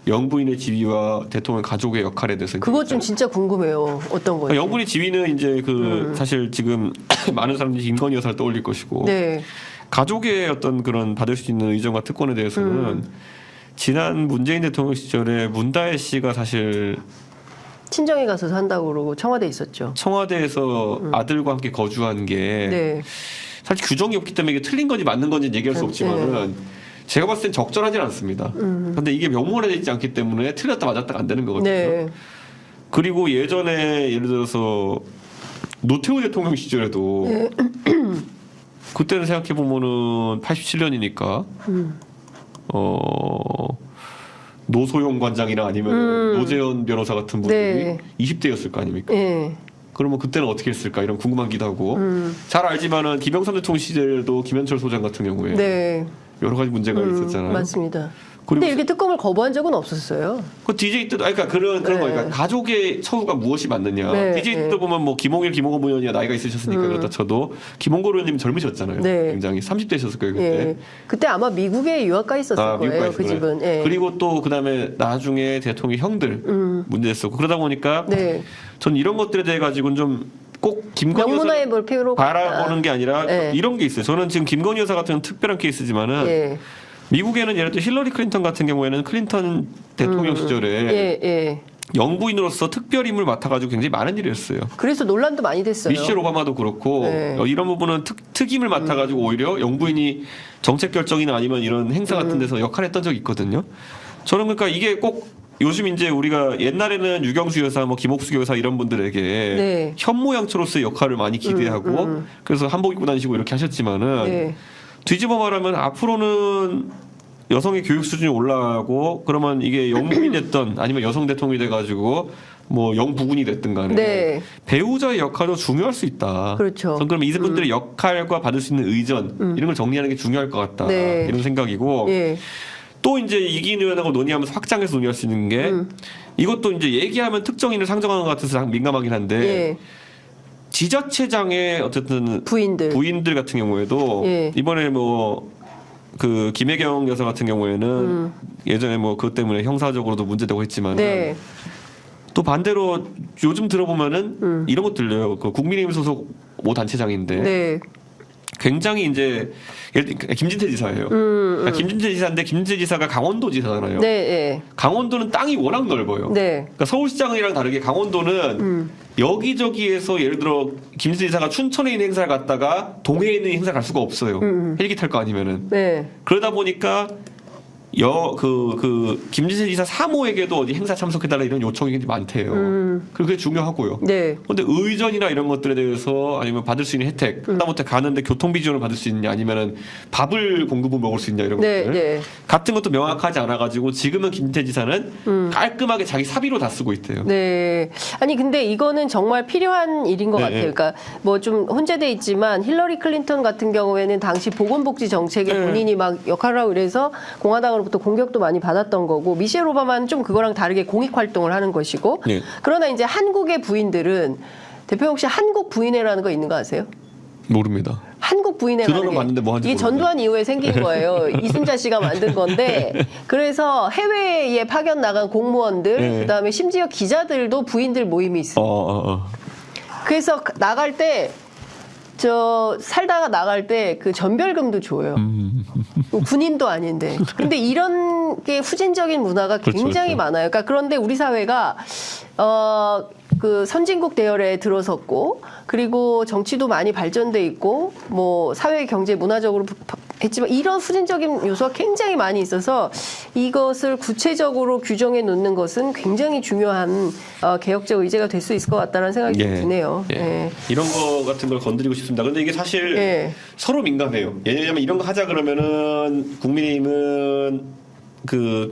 Speaker 2: 영부인의 지위와 대통령 가족의 역할에 대해서
Speaker 1: 그것 좀 진짜 궁금해요. 어떤 거예요?
Speaker 2: 영부인의 지위는 이제 그 사실 지금 많은 사람들이 김건희 여사를 떠올릴 것이고
Speaker 1: 네.
Speaker 2: 가족의 어떤 그런 받을 수 있는 의정과 특권에 대해서는 지난 문재인 대통령 시절에 문다혜 씨가 사실
Speaker 1: 친정에 가서 산다고 그러고 청와대에 있었죠.
Speaker 2: 청와대에서 아들과 함께 거주한 게
Speaker 1: 네.
Speaker 2: 사실 규정이 없기 때문에 이게 틀린 건지 맞는 건지 얘기할 수 없지만은 제가 봤을 땐 적절하진 않습니다. 그런데 이게 명문화되어 있지 않기 때문에 틀렸다 맞았다가 안 되는 거거든요.
Speaker 1: 네.
Speaker 2: 그리고 예전에 예를 들어서 노태우 대통령 시절에도 그때는 생각해 보면은 87년이니까 노소영 관장이나 아니면 노재현 변호사 같은 분들이
Speaker 1: 네.
Speaker 2: 20대였을 거 아닙니까?
Speaker 1: 네.
Speaker 2: 그러면 그때는 어떻게 했을까 이런 궁금하기도 하고 잘 알지만은 김영삼 대통령 시절도 김현철 소장 같은 경우에
Speaker 1: 네.
Speaker 2: 여러 가지 문제가 있었잖아요.
Speaker 1: 맞습니다.
Speaker 2: 그리고
Speaker 1: 근데 이렇게 특검을 거부한 적은 없었어요.
Speaker 2: 그 DJ 때도 그러니까 그런
Speaker 1: 네.
Speaker 2: 거니까 가족의 처우가 무엇이 맞느냐.
Speaker 1: 네.
Speaker 2: DJ 때도 보면 뭐 김홍일, 김홍범 의원이 나이가 있으셨으니까 그렇다 쳐도 김홍걸 의원님 젊으셨잖아요.
Speaker 1: 네.
Speaker 2: 굉장히 30대셨을 거예요 그때.
Speaker 1: 예. 그때 아마 미국에 유학 가 있었을 거예요.
Speaker 2: 미국가
Speaker 1: 그
Speaker 2: 있었구나.
Speaker 1: 집은. 예.
Speaker 2: 그리고 또 그다음에 나중에 대통령 형들 문제됐었고 그러다 보니까
Speaker 1: 네.
Speaker 2: 전 이런 것들에 대해 가지고는 좀 꼭 김건희
Speaker 1: 명문화해
Speaker 2: 여사를
Speaker 1: 볼 필요가
Speaker 2: 바라보는 게 아니라
Speaker 1: 네.
Speaker 2: 이런 게 있어요. 저는 지금 김건희 여사 같은 특별한 케이스지만은
Speaker 1: 예.
Speaker 2: 미국에는 예를 들어 힐러리 클린턴 같은 경우에는 클린턴 대통령 시절에
Speaker 1: 예, 예.
Speaker 2: 영부인으로서 특별 임무를 맡아가지고 굉장히 많은 일을 했어요.
Speaker 1: 그래서 논란도 많이 됐어요.
Speaker 2: 미셸 오바마도 그렇고
Speaker 1: 네.
Speaker 2: 이런 부분은 특임을 맡아가지고 오히려 영부인이 정책 결정이나 아니면 이런 행사 같은 데서 역할을 했던 적이 있거든요. 저는 그러니까 이게 꼭 요즘 이제 우리가 옛날에는 유경수 여사, 뭐 김옥수 여사 이런 분들에게
Speaker 1: 네.
Speaker 2: 현모양처로서의 역할을 많이 기대하고 그래서 한복 입고 다니시고 이렇게 하셨지만은
Speaker 1: 네.
Speaker 2: 뒤집어 말하면 앞으로는 여성의 교육 수준이 올라가고 그러면 이게 영부인이 됐던 아니면 여성 대통령이 돼가지고 뭐 영부군이 됐든 간에
Speaker 1: 네.
Speaker 2: 배우자의 역할도 중요할 수 있다.
Speaker 1: 그렇죠.
Speaker 2: 그럼 이분들의 역할과 받을 수 있는 의전 이런 걸 정리하는 게 중요할 것 같다.
Speaker 1: 네.
Speaker 2: 이런 생각이고
Speaker 1: 예.
Speaker 2: 또 이제 이기인 의원하고 논의하면서 확장해서 논의할 수 있는 게 이것도 이제 얘기하면 특정인을 상정하는 것 같아서 민감하긴 한데
Speaker 1: 예.
Speaker 2: 지자체장의 어쨌든 부인들 같은 경우에도
Speaker 1: 예.
Speaker 2: 이번에 뭐 그 김혜경 여사 같은 경우에는 예전에 뭐 그것 때문에 형사적으로도 문제되고 했지만
Speaker 1: 네.
Speaker 2: 또 반대로 요즘 들어보면은 이런 것 들려요. 그 국민의힘 소속 모 단체장인데
Speaker 1: 네.
Speaker 2: 굉장히 이제 예를 들어 김진태 지사예요. 그러니까 김진태 지사인데 김진태 지사가 강원도 지사잖아요.
Speaker 1: 네. 네.
Speaker 2: 강원도는 땅이 워낙 넓어요.
Speaker 1: 네.
Speaker 2: 그러니까 서울시장이랑 다르게 강원도는 여기저기에서 예를 들어 김진태 지사가 춘천에 있는 행사를 갔다가 동해에 있는 행사 갈 수가 없어요. 헬기 탈 거 아니면은.
Speaker 1: 네.
Speaker 2: 그러다 보니까 김진태 지사 사모에게도 어디 행사 참석해달라 이런 요청이 굉장히 많대요. 그리고 그게 중요하고요.
Speaker 1: 네.
Speaker 2: 근데 의전이나 이런 것들에 대해서 아니면 받을 수 있는 혜택, 하다못해 가는데 교통비 지원을 받을 수 있냐, 아니면은 밥을 공급을 먹을 수 있냐 이런
Speaker 1: 네,
Speaker 2: 것들
Speaker 1: 네.
Speaker 2: 같은 것도 명확하지 않아가지고 지금은 김진태 지사는 깔끔하게 자기 사비로 다 쓰고 있대요.
Speaker 1: 네. 아니 근데 이거는 정말 필요한 일인 것
Speaker 2: 네,
Speaker 1: 같아요.
Speaker 2: 네.
Speaker 1: 그러니까 뭐 좀 혼재돼 있지만 힐러리 클린턴 같은 경우에는 당시 보건복지 정책에
Speaker 2: 네.
Speaker 1: 본인이 막 역할을 하고 이래서 공화당으로부터 공격도 많이 받았던 거고 미셸 오바마는 좀 그거랑 다르게 공익 활동을 하는 것이고
Speaker 2: 네.
Speaker 1: 그러나 이제 한국의 부인들은 대표 혹시 한국 부인회라는 거 있는 거 아세요?
Speaker 2: 모릅니다.
Speaker 1: 한국 부인회라는
Speaker 2: 들어는 봤는데 뭐 하는지
Speaker 1: 이게
Speaker 2: 모르겠네요.
Speaker 1: 전두환 이후에 생긴 거예요. 이순자 씨가 만든 건데 그래서 해외에 파견 나간 공무원들
Speaker 2: 네.
Speaker 1: 그다음에 심지어 기자들도 부인들 모임이 있어요. 그래서 나갈 때 살다가 나갈 때 그 전별금도 줘요. 뭐 군인도 아닌데. 근데 이런 게 후진적인 문화가 굉장히
Speaker 2: 그렇죠.
Speaker 1: 많아요. 그러니까 그런데 우리 사회가 그 선진국 대열에 들어섰고 그리고 정치도 많이 발전돼 있고 뭐 사회 경제 문화적으로 했지만 이런 후진적인 요소가 굉장히 많이 있어서 이것을 구체적으로 규정해 놓는 것은 굉장히 중요한 개혁적 의제가 될 수 있을 것 같다는 생각이 드네요.
Speaker 2: 예.
Speaker 1: 예.
Speaker 2: 이런 거 같은 걸 건드리고 싶습니다. 근데 이게 사실
Speaker 1: 예.
Speaker 2: 서로 민감해요. 왜냐하면 이런 거 하자 그러면은 국민의힘은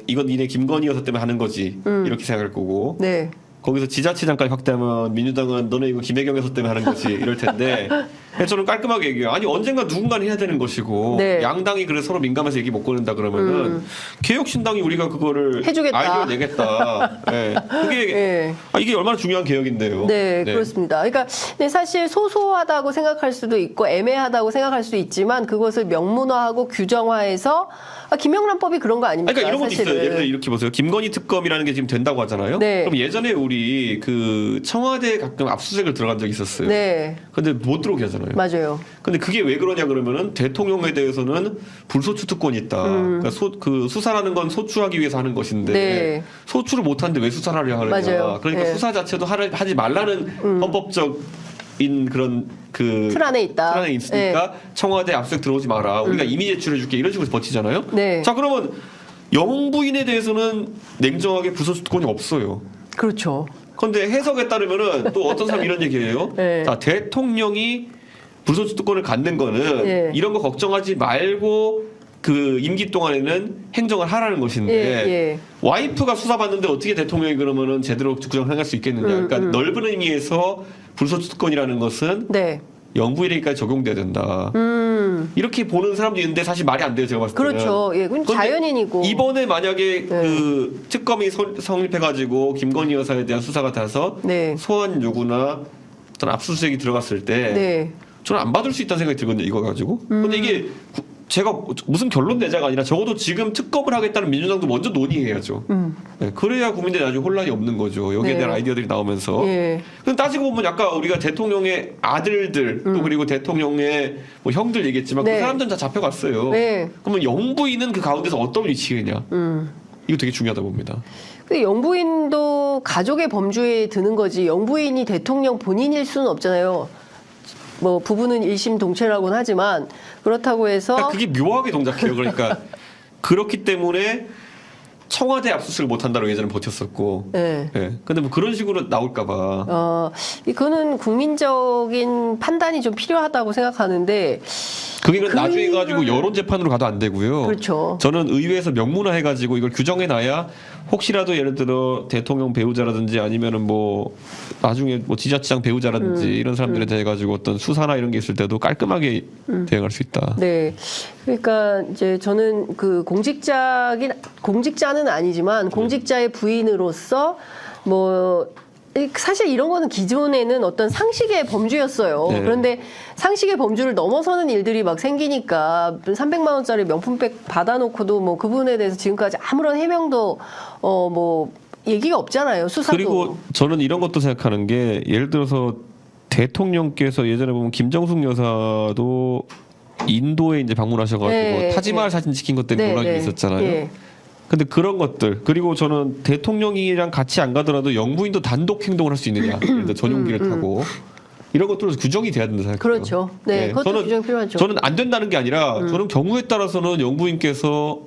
Speaker 2: 이건 니네 김건희 여사 때문에 하는 거지 이렇게 생각할 거고
Speaker 1: 네.
Speaker 2: 거기서 지자체장까지 확대하면 민주당은 너네 이거 김혜경 여사 때문에 하는 거지 이럴 텐데 그래서 저는 깔끔하게 얘기해요. 아니 언젠가 누군가는 해야 되는 것이고
Speaker 1: 네.
Speaker 2: 양당이 그래서 서로 민감해서 얘기 못 꺼낸다 그러면은 개혁신당이 우리가 그거를
Speaker 1: 해주겠다.
Speaker 2: 아이디어 내겠다. 네. 그게
Speaker 1: 예.
Speaker 2: 이게 얼마나 중요한 개혁인데요.
Speaker 1: 네, 그렇습니다. 그러니까 근데 사실 소소하다고 생각할 수도 있고 애매하다고 생각할 수도 있지만 그것을 명문화하고 규정화해서 김영란법이 그런 거 아닙니까?
Speaker 2: 그러니까 이런 것도
Speaker 1: 사실은.
Speaker 2: 있어요. 예를 들어 이렇게 보세요. 김건희 특검이라는 게 지금 된다고 하잖아요.
Speaker 1: 네.
Speaker 2: 그럼 예전에 우리 청와대에 가끔 압수수색을 들어간 적이 있었어요.
Speaker 1: 네,
Speaker 2: 근데 못 들어오게 하잖아요.
Speaker 1: 맞아요.
Speaker 2: 근데 그게 왜 그러냐 그러면은 대통령에 대해서는 불소추 특권이 있다. 그러니까 수사라는 건 소추하기 위해서 하는 것인데
Speaker 1: 네.
Speaker 2: 소추를 못 하는데 왜 수사를 하려 하느냐.
Speaker 1: 맞아요.
Speaker 2: 그러니까
Speaker 1: 네.
Speaker 2: 수사 자체도 하지 말라는 헌법적인 그런
Speaker 1: 틀 안에 있다.
Speaker 2: 틀 안에 있으니까 청와대 압수수색 들어오지 마라. 우리가 이미 제출해줄게 이런 식으로 버티잖아요.
Speaker 1: 네.
Speaker 2: 자 그러면 영부인에 대해서는 냉정하게 불소추 특권이 없어요.
Speaker 1: 그렇죠.
Speaker 2: 그런데 해석에 따르면은 또 어떤 사람이 이런 얘기해요.
Speaker 1: 네.
Speaker 2: 자 대통령이 불소추 특권을 갖는 거는
Speaker 1: 예.
Speaker 2: 이런 거 걱정하지 말고 그 임기 동안에는 행정을 하라는 것인데
Speaker 1: 예.
Speaker 2: 와이프가 수사받는데 어떻게 대통령이 그러면은 제대로 구정할 수 있겠느냐. 그러니까 넓은 의미에서 불소추 특권이라는 것은
Speaker 1: 네.
Speaker 2: 영부인에게까지 적용돼야 된다. 이렇게 보는 사람도 있는데 사실 말이 안 돼요. 제가 봤을 때는.
Speaker 1: 그렇죠. 예, 그건
Speaker 2: 그런데
Speaker 1: 자연인이고.
Speaker 2: 이번에 만약에 그 특검이 성립해가지고 김건희 여사에 대한 수사가 돼서
Speaker 1: 네.
Speaker 2: 소환 요구나 어떤 압수수색이 들어갔을 때
Speaker 1: 네.
Speaker 2: 저는 안 받을 수 있다는 생각이 들거든요. 이거 가지고. 근데 이게 제가 무슨 결론 내자가 아니라 적어도 지금 특검을 하겠다는 민주당도 먼저 논의해야죠. 네, 그래야 국민들이 나중에 혼란이 없는 거죠. 여기에
Speaker 1: 네.
Speaker 2: 대한 아이디어들이 나오면서.
Speaker 1: 예.
Speaker 2: 근데 따지고 보면 약간 우리가 대통령의 아들들 또 그리고 대통령의 뭐 형들 얘기했지만
Speaker 1: 네.
Speaker 2: 그 사람들은 다 잡혀갔어요.
Speaker 1: 네.
Speaker 2: 그러면 영부인은 그 가운데서 어떤 위치겠냐. 이거 되게 중요하다 봅니다.
Speaker 1: 근데 영부인도 가족의 범주에 드는 거지 영부인이 대통령 본인일 수는 없잖아요. 뭐 부부는 일심동체라고는 하지만 그렇다고 해서
Speaker 2: 그러니까 그게 묘하게 동작해요. 그러니까 그렇기 때문에 청와대 압수수색을 못 한다고 예전에 버텼었고.
Speaker 1: 네.
Speaker 2: 예. 근데 뭐 그런 식으로 나올까봐.
Speaker 1: 이거는 국민적인 판단이 좀 필요하다고 생각하는데
Speaker 2: 그게 나중에 가지고 여론 재판으로 가도 안 되고요.
Speaker 1: 그렇죠.
Speaker 2: 저는 의회에서 명문화 해가지고 이걸 규정해놔야 혹시라도 예를 들어 대통령 배우자라든지 아니면은 뭐 나중에 뭐 지자체장 배우자라든지 이런 사람들에 대해 가지고 어떤 수사나 이런 게 있을 때도 깔끔하게 대응할 수 있다.
Speaker 1: 네. 그러니까 이제 저는 그 공직자는 아니지만 공직자의 부인으로서 뭐 사실 이런 거는 기존에는 어떤 상식의 범주였어요.
Speaker 2: 네.
Speaker 1: 그런데 상식의 범주를 넘어서는 일들이 막 생기니까 300만 원짜리 명품백 받아놓고도 뭐 그 부분에 대해서 지금까지 아무런 해명도 뭐 얘기가 없잖아요. 수사도.
Speaker 2: 그리고 저는 이런 것도 생각하는 게 예를 들어서 대통령께서 예전에 보면 김정숙 여사도 인도에 이제 방문하셔가지고
Speaker 1: 네,
Speaker 2: 타지마할
Speaker 1: 네.
Speaker 2: 사진 찍힌 것 때문에
Speaker 1: 네,
Speaker 2: 논란이
Speaker 1: 네.
Speaker 2: 있었잖아요.
Speaker 1: 네.
Speaker 2: 근데 그런 것들 그리고 저는 대통령이랑 같이 안 가더라도 영부인도 단독 행동을 할 수 있느냐, 예를 들어 전용기를 타고 이런 것들은 규정이 돼야 된다 생각해요.
Speaker 1: 그렇죠. 네, 그것도 규정 필요하죠.
Speaker 2: 저는 안 된다는 게 아니라 저는 경우에 따라서는 영부인께서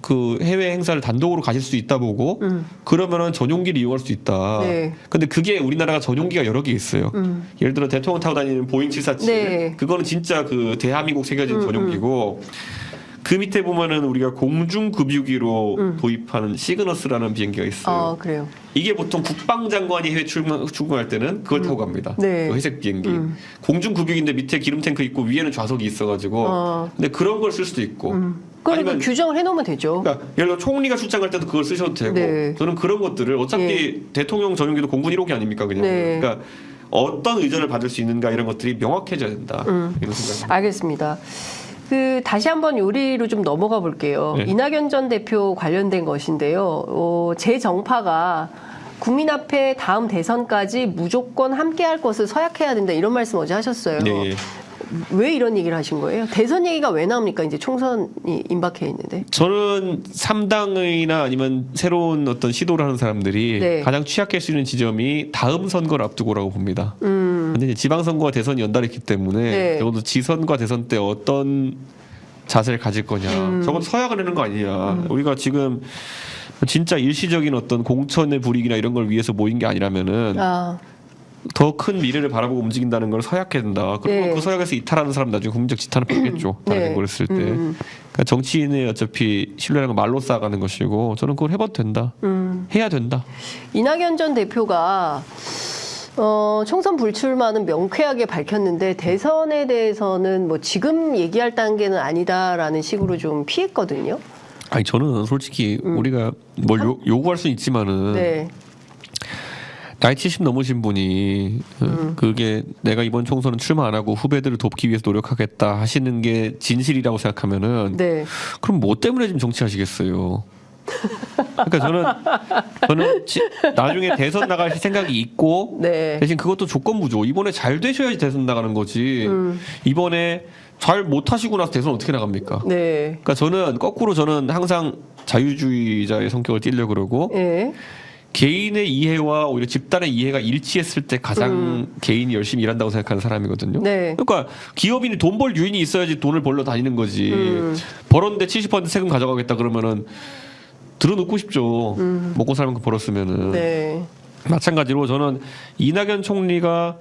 Speaker 2: 그 해외 행사를 단독으로 가실 수 있다 보고 그러면은 전용기를 이용할 수 있다.
Speaker 1: 네.
Speaker 2: 근데 그게 우리나라가 전용기가 여러 개 있어요. 예를 들어 대통령 타고 다니는 보잉 747
Speaker 1: 네.
Speaker 2: 그거는 진짜 그 대한민국 새겨진 전용기고 그 밑에 보면은 우리가 공중급유기로 도입하는 시그너스라는 비행기가 있어요.
Speaker 1: 아, 그래요.
Speaker 2: 이게 보통 국방장관이 해외 출국할 때는 그걸 타고 갑니다.
Speaker 1: 네.
Speaker 2: 그 회색 비행기. 공중급유기인데 밑에 기름 탱크 있고 위에는 좌석이 있어가지고. 근데 그런 걸 쓸 수도 있고.
Speaker 1: 그러니까
Speaker 2: 아니면
Speaker 1: 규정을 해놓으면 되죠.
Speaker 2: 그러니까 예를 들어 총리가 출장 갈 때도 그걸 쓰셔도 되고.
Speaker 1: 네.
Speaker 2: 저는 그런 것들을 어차피 대통령 전용기도 공군 1호기 아닙니까 그냥.
Speaker 1: 네.
Speaker 2: 그러니까 어떤 의전을 받을 수 있는가 이런 것들이 명확해져야 된다. 이런 생각.
Speaker 1: 알겠습니다. 다시 한번 요리로 좀 넘어가 볼게요.
Speaker 2: 네.
Speaker 1: 이낙연 전 대표 관련된 것인데요. 제 정파가 국민 앞에 다음 대선까지 무조건 함께할 것을 서약해야 된다 이런 말씀 어제 하셨어요.
Speaker 2: 네.
Speaker 1: 왜 이런 얘기를 하신 거예요? 대선 얘기가 왜 나옵니까? 이제 총선이 임박해 있는데.
Speaker 2: 저는 3당이나 아니면 새로운 어떤 시도를 하는 사람들이
Speaker 1: 네.
Speaker 2: 가장 취약할 수 있는 지점이 다음 선거를 앞두고라고 봅니다. 근데 이제 지방선거와 대선이 연달했기 때문에
Speaker 1: 네.
Speaker 2: 적어도 지선과 대선 때 어떤 자세를 가질 거냐. 적어도 서약을 하는 거 아니냐. 우리가 지금 진짜 일시적인 어떤 공천의 불이익이나 이런 걸 위해서 모인 게 아니라면은 더 큰 미래를 바라보고 움직인다는 걸 서약해야 된다. 그러면
Speaker 1: 네.
Speaker 2: 그 서약에서 이탈하는 사람 나중에 국민적 지탄을 받겠죠. 다른
Speaker 1: 네.
Speaker 2: 걸 했을 때. 그러니까 정치인의 어차피 신뢰라는 건 말로 쌓아가는 것이고 저는 그걸 해봐도 된다. 해야 된다.
Speaker 1: 이낙연 전 대표가 총선 불출마는 명쾌하게 밝혔는데 대선에 대해서는 뭐 지금 얘기할 단계는 아니다라는 식으로 좀 피했거든요.
Speaker 2: 아니 저는 솔직히 우리가 뭘 요구할 수는 있지만은
Speaker 1: 네.
Speaker 2: 나이 70 넘으신 분이 그게 내가 이번 총선은 출마 안 하고 후배들을 돕기 위해서 노력하겠다 하시는 게 진실이라고 생각하면은
Speaker 1: 네.
Speaker 2: 그럼 뭐 때문에 지금 정치하시겠어요? 그러니까 저는 나중에 대선 나갈 생각이 있고
Speaker 1: 네.
Speaker 2: 대신 그것도 조건부죠. 이번에 잘 되셔야지 대선 나가는 거지. 이번에 잘 못하시고 나서 대선 어떻게 나갑니까?
Speaker 1: 네.
Speaker 2: 그러니까 저는 거꾸로 저는 항상 자유주의자의 성격을 띠려 그러고
Speaker 1: 네.
Speaker 2: 개인의 이해와 오히려 집단의 이해가 일치했을 때 가장 개인이 열심히 일한다고 생각하는 사람이거든요.
Speaker 1: 네.
Speaker 2: 그러니까 기업인이 돈 벌 유인이 있어야지 돈을 벌러 다니는 거지. 벌었는데 70% 세금 가져가겠다 그러면은 들어놓고 싶죠. 먹고 살만큼 벌었으면은.
Speaker 1: 네.
Speaker 2: 마찬가지로 저는 이낙연 총리가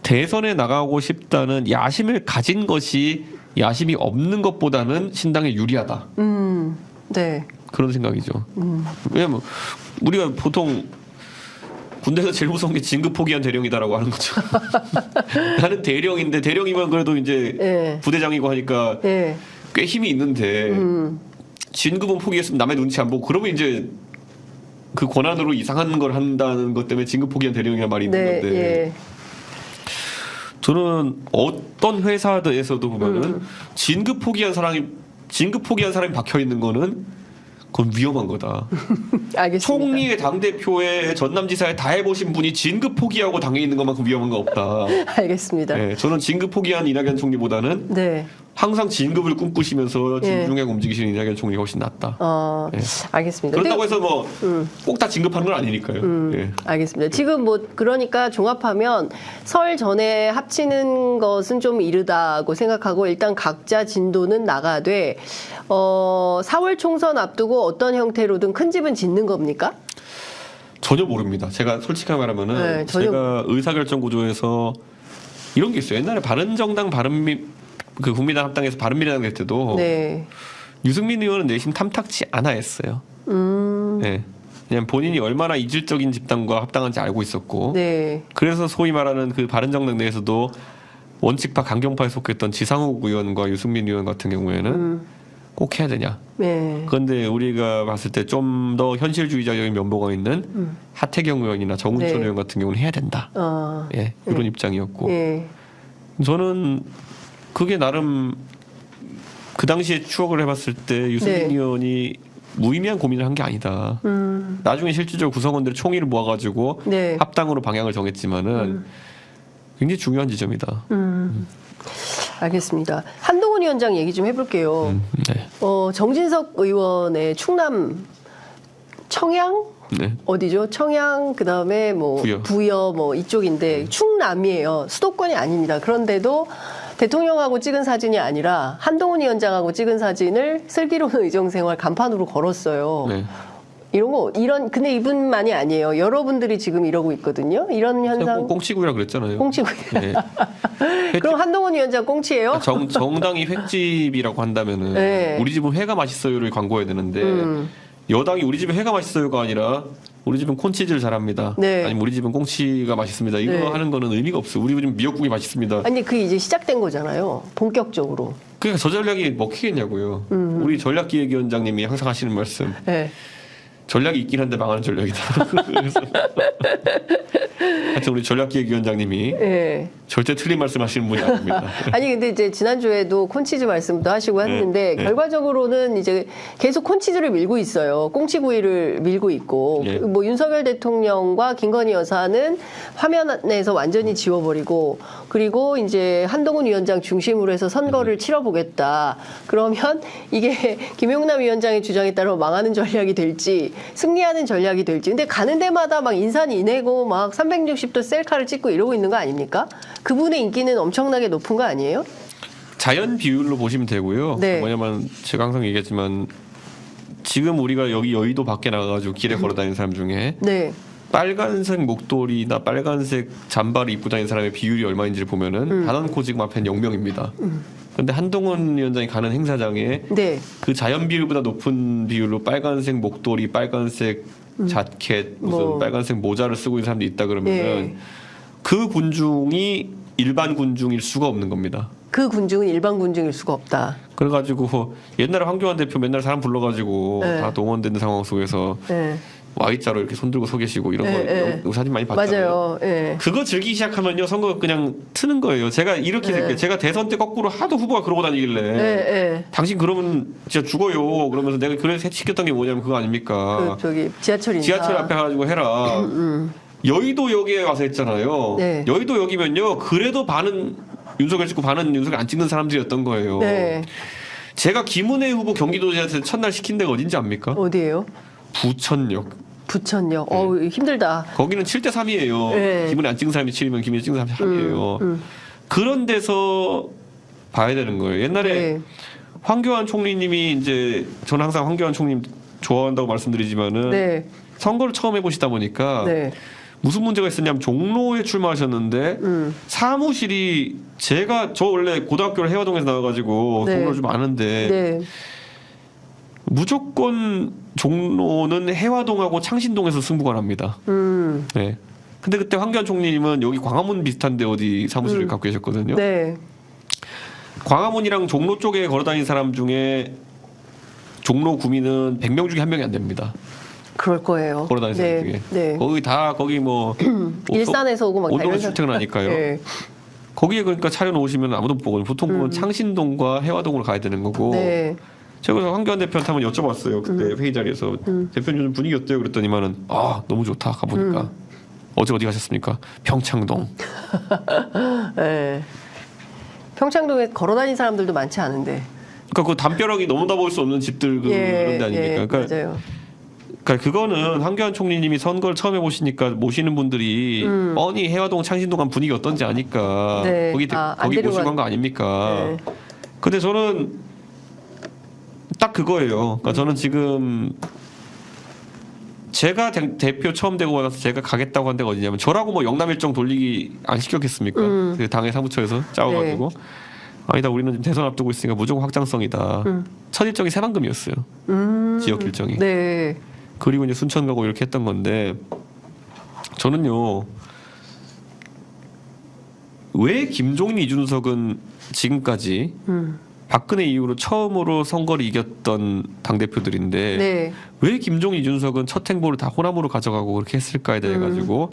Speaker 2: 대선에 나가고 싶다는 야심을 가진 것이 야심이 없는 것보다는 신당에 유리하다.
Speaker 1: 네.
Speaker 2: 그런 생각이죠. 왜냐면 우리가 보통 군대에서 제일 무서운 게 진급 포기한 대령이다라고 하는 거죠. 나는 대령인데 대령이면 그래도 이제
Speaker 1: 네.
Speaker 2: 부대장이고 하니까
Speaker 1: 네.
Speaker 2: 꽤 힘이 있는데 진급은 포기했으면 남의 눈치 안 보고 그러면 이제 그 권한으로 이상한 걸 한다는 것 때문에 진급 포기한 대령이란 말이 있는
Speaker 1: 네.
Speaker 2: 건데
Speaker 1: 예.
Speaker 2: 저는 어떤 회사에서도 보면은 진급 포기한 사람이 박혀 있는 거는 그건 위험한 거다.
Speaker 1: 알겠습니다.
Speaker 2: 총리의 당대표의 전남지사에 다 해보신 분이 진급 포기하고 당에 있는 것만큼 위험한 거 없다.
Speaker 1: 알겠습니다.
Speaker 2: 네, 저는 진급 포기한 이낙연 총리보다는
Speaker 1: 네.
Speaker 2: 항상 진급을 꿈꾸시면서
Speaker 1: 예.
Speaker 2: 진중하게 움직이시는 이낙연 총리가 훨씬 낫다. 예.
Speaker 1: 알겠습니다.
Speaker 2: 그렇다고
Speaker 1: 근데-
Speaker 2: 해서 뭐 꼭 다 진급하는 건 아니니까요. 예.
Speaker 1: 알겠습니다. 지금 뭐 그러니까 종합하면 설 전에 합치는 것은 좀 이르다고 생각하고 일단 각자 진도는 나가되 4월 총선 앞두고 어떤 형태로든 큰 집은 짓는 겁니까?
Speaker 2: 전혀 모릅니다. 제가 솔직하게 말하면은
Speaker 1: 네, 전혀-
Speaker 2: 제가 의사결정 구조에서 이런 게 있어요. 옛날에 바른정당 그 국민당 합당에서 바른미래당 될 때도
Speaker 1: 네.
Speaker 2: 유승민 의원은 내심 탐탁치 않아 했어요. 네. 그냥 본인이 얼마나 이질적인 집단과 합당한지 알고 있었고
Speaker 1: 네.
Speaker 2: 그래서 소위 말하는 그 바른정당 내에서도 원칙파 강경파에 속했던 지상욱 의원과 유승민 의원 같은 경우에는 꼭 해야 되냐.
Speaker 1: 네.
Speaker 2: 그런데 우리가 봤을 때 좀 더 현실주의자적인 면모가 있는 하태경 의원이나 정운천
Speaker 1: 네.
Speaker 2: 의원 같은 경우는 해야 된다. 예, 이런 입장이었고
Speaker 1: 예.
Speaker 2: 저는 그게 나름 그 당시에 추억을 해봤을 때 유승민
Speaker 1: 네.
Speaker 2: 의원이 무의미한 고민을 한 게 아니다. 나중에 실질적으로 구성원들의 총의를 모아가지고
Speaker 1: 네.
Speaker 2: 합당으로 방향을 정했지만은 굉장히 중요한 지점이다.
Speaker 1: 알겠습니다. 한동훈 위원장 얘기 좀 해볼게요.
Speaker 2: 네.
Speaker 1: 정진석 의원의 충남 청양
Speaker 2: 네.
Speaker 1: 어디죠? 청양 그다음에 뭐 부여 뭐 이쪽인데 충남이에요. 수도권이 아닙니다. 그런데도 대통령하고 찍은 사진이 아니라 한동훈 위원장하고 찍은 사진을 슬기로운 의정생활 간판으로 걸었어요.
Speaker 2: 네.
Speaker 1: 근데 이분만이 아니에요. 여러분들이 지금 이러고 있거든요. 이런 현상.
Speaker 2: 꽁치구이라 그랬잖아요.
Speaker 1: 꽁치구이.
Speaker 2: 네.
Speaker 1: 그럼 한동훈 위원장 꽁치예요?
Speaker 2: 정당이 횟집이라고 한다면은
Speaker 1: 네.
Speaker 2: 우리 집은 회가 맛있어요를 광고해야 되는데 여당이 우리 집은 회가 맛있어요가 아니라 우리 집은 콘치즈를 잘합니다.
Speaker 1: 네.
Speaker 2: 아니면 우리 집은 꽁치가 맛있습니다. 이거
Speaker 1: 네.
Speaker 2: 하는 거는 의미가 없어요. 우리 집은 미역국이 맛있습니다.
Speaker 1: 아니 그게 이제 시작된 거잖아요. 본격적으로.
Speaker 2: 그러니까 저 전략이 먹히겠냐고요. 우리 전략기획위원장님이 항상 하시는 말씀.
Speaker 1: 네.
Speaker 2: 전략이 있긴 한데 망하는 전략이다. 그래서 하여튼 우리 전략기획위원장님이
Speaker 1: 네.
Speaker 2: 절대 틀린 말씀하시는 분이 아닙니다.
Speaker 1: 아니 근데 이제 지난주에도 콘치즈 말씀도 하시고 했는데
Speaker 2: 네.
Speaker 1: 결과적으로는 이제 계속 콘치즈를 밀고 있어요. 꽁치구이를 밀고 있고
Speaker 2: 네.
Speaker 1: 뭐 윤석열 대통령과 김건희 여사는 화면에서 완전히 지워버리고 그리고 이제 한동훈 위원장 중심으로 해서 선거를 치러보겠다. 그러면 이게 김용남 위원장의 주장에 따라 망하는 전략이 될지 승리하는 전략이 될지. 근데 가는 데마다 막 인산인해고 막 360도 셀카를 찍고 이러고 있는 거 아닙니까? 그분의 인기는 엄청나게 높은 거 아니에요?
Speaker 2: 자연 비율로 보시면 되고요.
Speaker 1: 네.
Speaker 2: 뭐냐면 제가 항상 얘기했지만 지금 우리가 여기 여의도 밖에 나가가지고 길에 걸어다니는 사람 중에
Speaker 1: 네.
Speaker 2: 빨간색 목도리나 빨간색 잠바를 입고 다니는 사람의 비율이 얼마인지를 보면은 단언코 지금 앞에는 0명입니다. 근데 한동훈 위원장이 가는 행사장에
Speaker 1: 네.
Speaker 2: 그 자연 비율보다 높은 비율로 빨간색 목도리, 빨간색 자켓, 무슨 빨간색 모자를 쓰고 있는 사람들이 있다 그러면은
Speaker 1: 네.
Speaker 2: 그 군중이 일반 군중일 수가 없는 겁니다.
Speaker 1: 그 군중은 일반 군중일 수가 없다.
Speaker 2: 그래가지고 옛날에 황교안 대표 맨날 사람 불러가지고
Speaker 1: 네.
Speaker 2: 다 동원되는 상황 속에서
Speaker 1: 네.
Speaker 2: Y자로 이렇게 손 들고 서 계시고 이런
Speaker 1: 네,
Speaker 2: 거 사진 많이 봤잖아요.
Speaker 1: 맞아요. 네.
Speaker 2: 그거 즐기기 시작하면요 선거 그냥 트는 거예요. 제가 이렇게 생각해요. 제가 대선 때 거꾸로 하도 후보가 그러고 다니길래
Speaker 1: 네.
Speaker 2: 당신 그러면 진짜 죽어요. 그러면서 내가 그래서 시켰던 게 뭐냐면 그거 아닙니까?
Speaker 1: 저기 지하철 인사.
Speaker 2: 지하철 앞에 가지고 해라. 여의도역에 와서 했잖아요.
Speaker 1: 네.
Speaker 2: 여의도역이면요 그래도 반은 윤석열 찍고 반은 윤석열 안 찍는 사람들이었던 거예요.
Speaker 1: 네.
Speaker 2: 제가 김은혜 후보 경기도지사한테 첫날 시킨 데가 어딘지 압니까?
Speaker 1: 어디예요?
Speaker 2: 부천역.
Speaker 1: 부천역. 어우 힘들다.
Speaker 2: 거기는 7대 3이에요.
Speaker 1: 네.
Speaker 2: 김은혜 안 찍은 사람이 7이면 김은혜 찍은 사람이 3이에요. 그런 데서 봐야 되는 거예요. 옛날에
Speaker 1: 네.
Speaker 2: 황교안 총리님이 이제 저는 항상 황교안 총리님 좋아한다고 말씀드리지만은
Speaker 1: 네.
Speaker 2: 선거를 처음 해보시다 보니까
Speaker 1: 네.
Speaker 2: 무슨 문제가 있었냐면 종로에 출마하셨는데 사무실이 저 원래 고등학교를 해화동에서 나와가지고
Speaker 1: 네.
Speaker 2: 종로를 좀 아는데
Speaker 1: 네.
Speaker 2: 무조건 종로는 해화동하고 창신동에서 승부가 납니다. 네. 근데 그때 황교안 총리님은 여기 광화문 비슷한데 어디 사무실을 갖고 계셨거든요.
Speaker 1: 네.
Speaker 2: 광화문이랑 종로 쪽에 걸어다니는 사람 중에 종로 구민은 100명 중에 1명이 안 됩니다.
Speaker 1: 그럴 거예요.
Speaker 2: 걸어다니는 사람 중에.
Speaker 1: 네.
Speaker 2: 거기 뭐
Speaker 1: 일산에서 오고 막
Speaker 2: 오도로 출퇴근하니까요.
Speaker 1: 네.
Speaker 2: 거기에 그러니까 차려놓으시면 아무도 못 보거든요. 보통 보면 창신동과 해화동으로 가야 되는 거고.
Speaker 1: 네.
Speaker 2: 제가 그래서 황교안 대표한테 한번 여쭤봤어요. 그때 회의 자리에서 대표님 요즘 분위기 어때요? 그랬더니만은 너무 좋다 가보니까 어디 가셨습니까? 평창동.
Speaker 1: 네. 평창동에 걸어다니는 사람들도 많지 않은데.
Speaker 2: 그러니까 그 담벼락이 너무 다 볼 수 없는 집들 그런 데 아닙니까? 그러니까,
Speaker 1: 맞아요.
Speaker 2: 그러니까 그거는 황교안 총리님이 선거를 처음 해보시니까 모시는 분들이 뻔히 해화동 창신동 간 분위기 어떤지 아니까
Speaker 1: 네.
Speaker 2: 거기 모시고 간 거 아닙니까?
Speaker 1: 네.
Speaker 2: 근데 저는 딱 그거예요. 그러니까 저는 지금 제가 대표 처음 되고 나서 제가 가겠다고 한 데가 어디냐면 저라고 뭐 영남 일정 돌리기 안 시켰겠습니까? 그 당의 사무처에서 짜워가지고
Speaker 1: 네.
Speaker 2: 아니다 우리는 지금 대선 앞두고 있으니까 무조건 확장성이다. 첫 일정이 새만금이었어요. 지역 일정이.
Speaker 1: 네.
Speaker 2: 그리고 이제 순천 가고 이렇게 했던 건데 저는요 왜 김종인 이준석은 지금까지 박근혜 이후로 처음으로 선거를 이겼던 당대표들인데
Speaker 1: 네.
Speaker 2: 왜 김종인 이준석은 첫 행보를 다 호남으로 가져가고 그렇게 했을까에 대해 가지고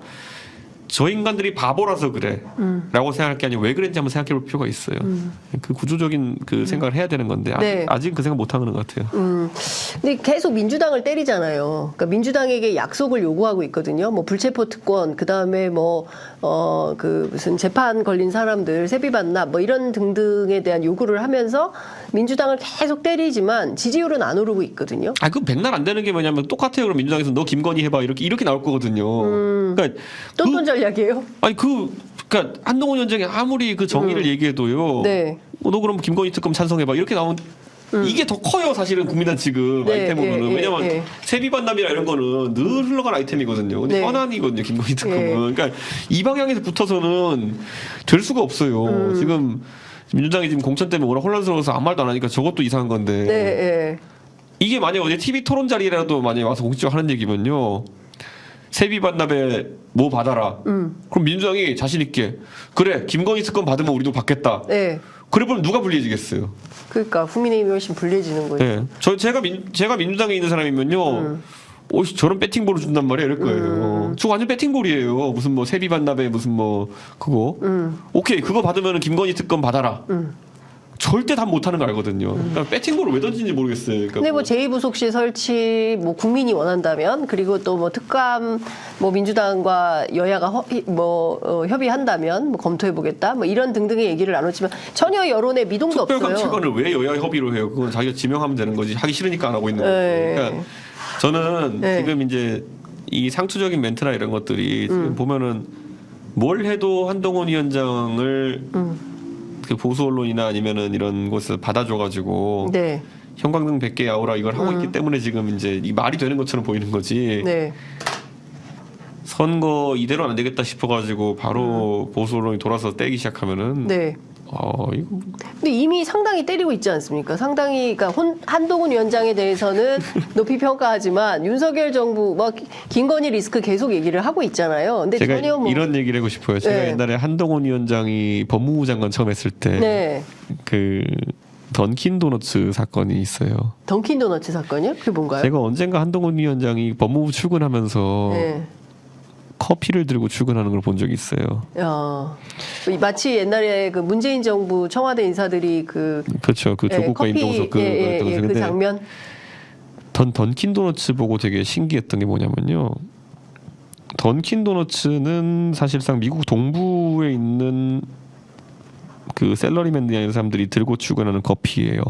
Speaker 2: 저 인간들이 바보라서 그래라고 생각할 게 아니고 왜 그랬는지 한번 생각해볼 필요가 있어요. 그 구조적인 그 생각을 해야 되는 건데
Speaker 1: 네.
Speaker 2: 아직 그 생각 못 하는 것 같아요.
Speaker 1: 근데 계속 민주당을 때리잖아요. 그러니까 민주당에게 약속을 요구하고 있거든요. 뭐 불체포 특권, 그 다음에 그 무슨 재판 걸린 사람들 세비 반납 뭐 이런 등등에 대한 요구를 하면서 민주당을 계속 때리지만 지지율은 안 오르고 있거든요.
Speaker 2: 그 백날 안 되는 게 뭐냐면 똑같아요. 그럼 민주당에서 너 김건희 해봐 이렇게 나올 거거든요. 그러니까
Speaker 1: 어떤 전략이에요?
Speaker 2: 그러니까 한동훈 위원장이 아무리 그 정의를 얘기해도요.
Speaker 1: 네.
Speaker 2: 너 그럼 김건희 특검 찬성해봐 이렇게 나오면 이게 더 커요 사실은 국민한 지금
Speaker 1: 네,
Speaker 2: 아이템으로는. 왜냐면 세비 반납이나 이런 거는 늘 흘러간 아이템이거든요. 근데 현안이거든요 김건희 특검은. 그러니까 이 방향에서 붙어서는 될 수가 없어요. 지금 민주당이 지금 공천 때문에 워낙 혼란스러워서 아무 말도 안 하니까 저것도 이상한 건데. 이게 만약에 어제 TV 토론 자리라도 만약에 와서 공식적으로 하는 얘기면요. 세비 반납에 뭐 받아라. 그럼 민주당이 자신 있게 그래 김건희 특검 받으면 우리도 받겠다.
Speaker 1: 네.
Speaker 2: 그래 보면 누가 불리해지겠어요?
Speaker 1: 그러니까 국민의힘이 훨씬 불리해지는 거죠.
Speaker 2: 네. 제가 민주당에 있는 사람이면요. 저런 배팅볼을 준단 말이야 이럴 거예요. 저 완전 배팅볼이에요. 무슨 뭐 세비 반납에 무슨 뭐 그거. 오케이 그거 받으면 김건희 특검 받아라. 절대 답 못하는 거 알거든요. 그러니까 배팅볼을 왜 던진지 모르겠어요. 그러니까
Speaker 1: 근데 뭐 제2부속실 설치 뭐 국민이 원한다면 그리고 또 뭐 특감 뭐 민주당과 여야가 협의한다면 뭐 검토해 보겠다 뭐 이런 등등의 얘기를 나눴지만 전혀 여론에 미동도 없어요.
Speaker 2: 특별감찰관을 왜 여야 협의로 해요? 그건 자기가 지명하면 되는 거지. 하기 싫으니까 안 하고 있는 거예요. 그러니까 저는 지금 이제 이 상투적인 멘트나 이런 것들이 지금 보면은 뭘 해도 한동훈 위원장을 그 보수 언론이나 아니면은 이런 곳에서 받아줘가지고 형광등 100개 아우라 이걸 하고 있기 때문에 지금 이제 이 말이 되는 것처럼 보이는 거지. 선거 이대로 안 되겠다 싶어가지고 바로 보수 언론이 돌아서 떼기 시작하면은. 이거.
Speaker 1: 근데 이미 상당히 때리고 있지 않습니까? 상당히 그러니까 한동훈 위원장에 대해서는 높이 평가하지만 윤석열 정부 뭐 김건희 리스크 계속 얘기를 하고 있잖아요. 근데
Speaker 2: 제가
Speaker 1: 전혀
Speaker 2: 이런 얘기를 하고 싶어요. 제가 옛날에 한동훈 위원장이 법무부 장관 처음 했을 때 그 던킨 도너츠 사건이 있어요.
Speaker 1: 던킨 도너츠 사건이요? 그게 뭔가요?
Speaker 2: 제가 언젠가 한동훈 위원장이 법무부 출근하면서 커피를 들고 출근하는 걸 본 적이 있어요.
Speaker 1: 마치 옛날에 그 문재인 정부 청와대 인사들이
Speaker 2: 그렇죠. 그 조국과 임종석
Speaker 1: 그 장면.
Speaker 2: 던킨 도너츠 보고 되게 신기했던 게 뭐냐면요. 던킨 도너츠는 사실상 미국 동부에 있는 그 셀러리맨이나 이런 사람들이 들고 출근하는 커피예요.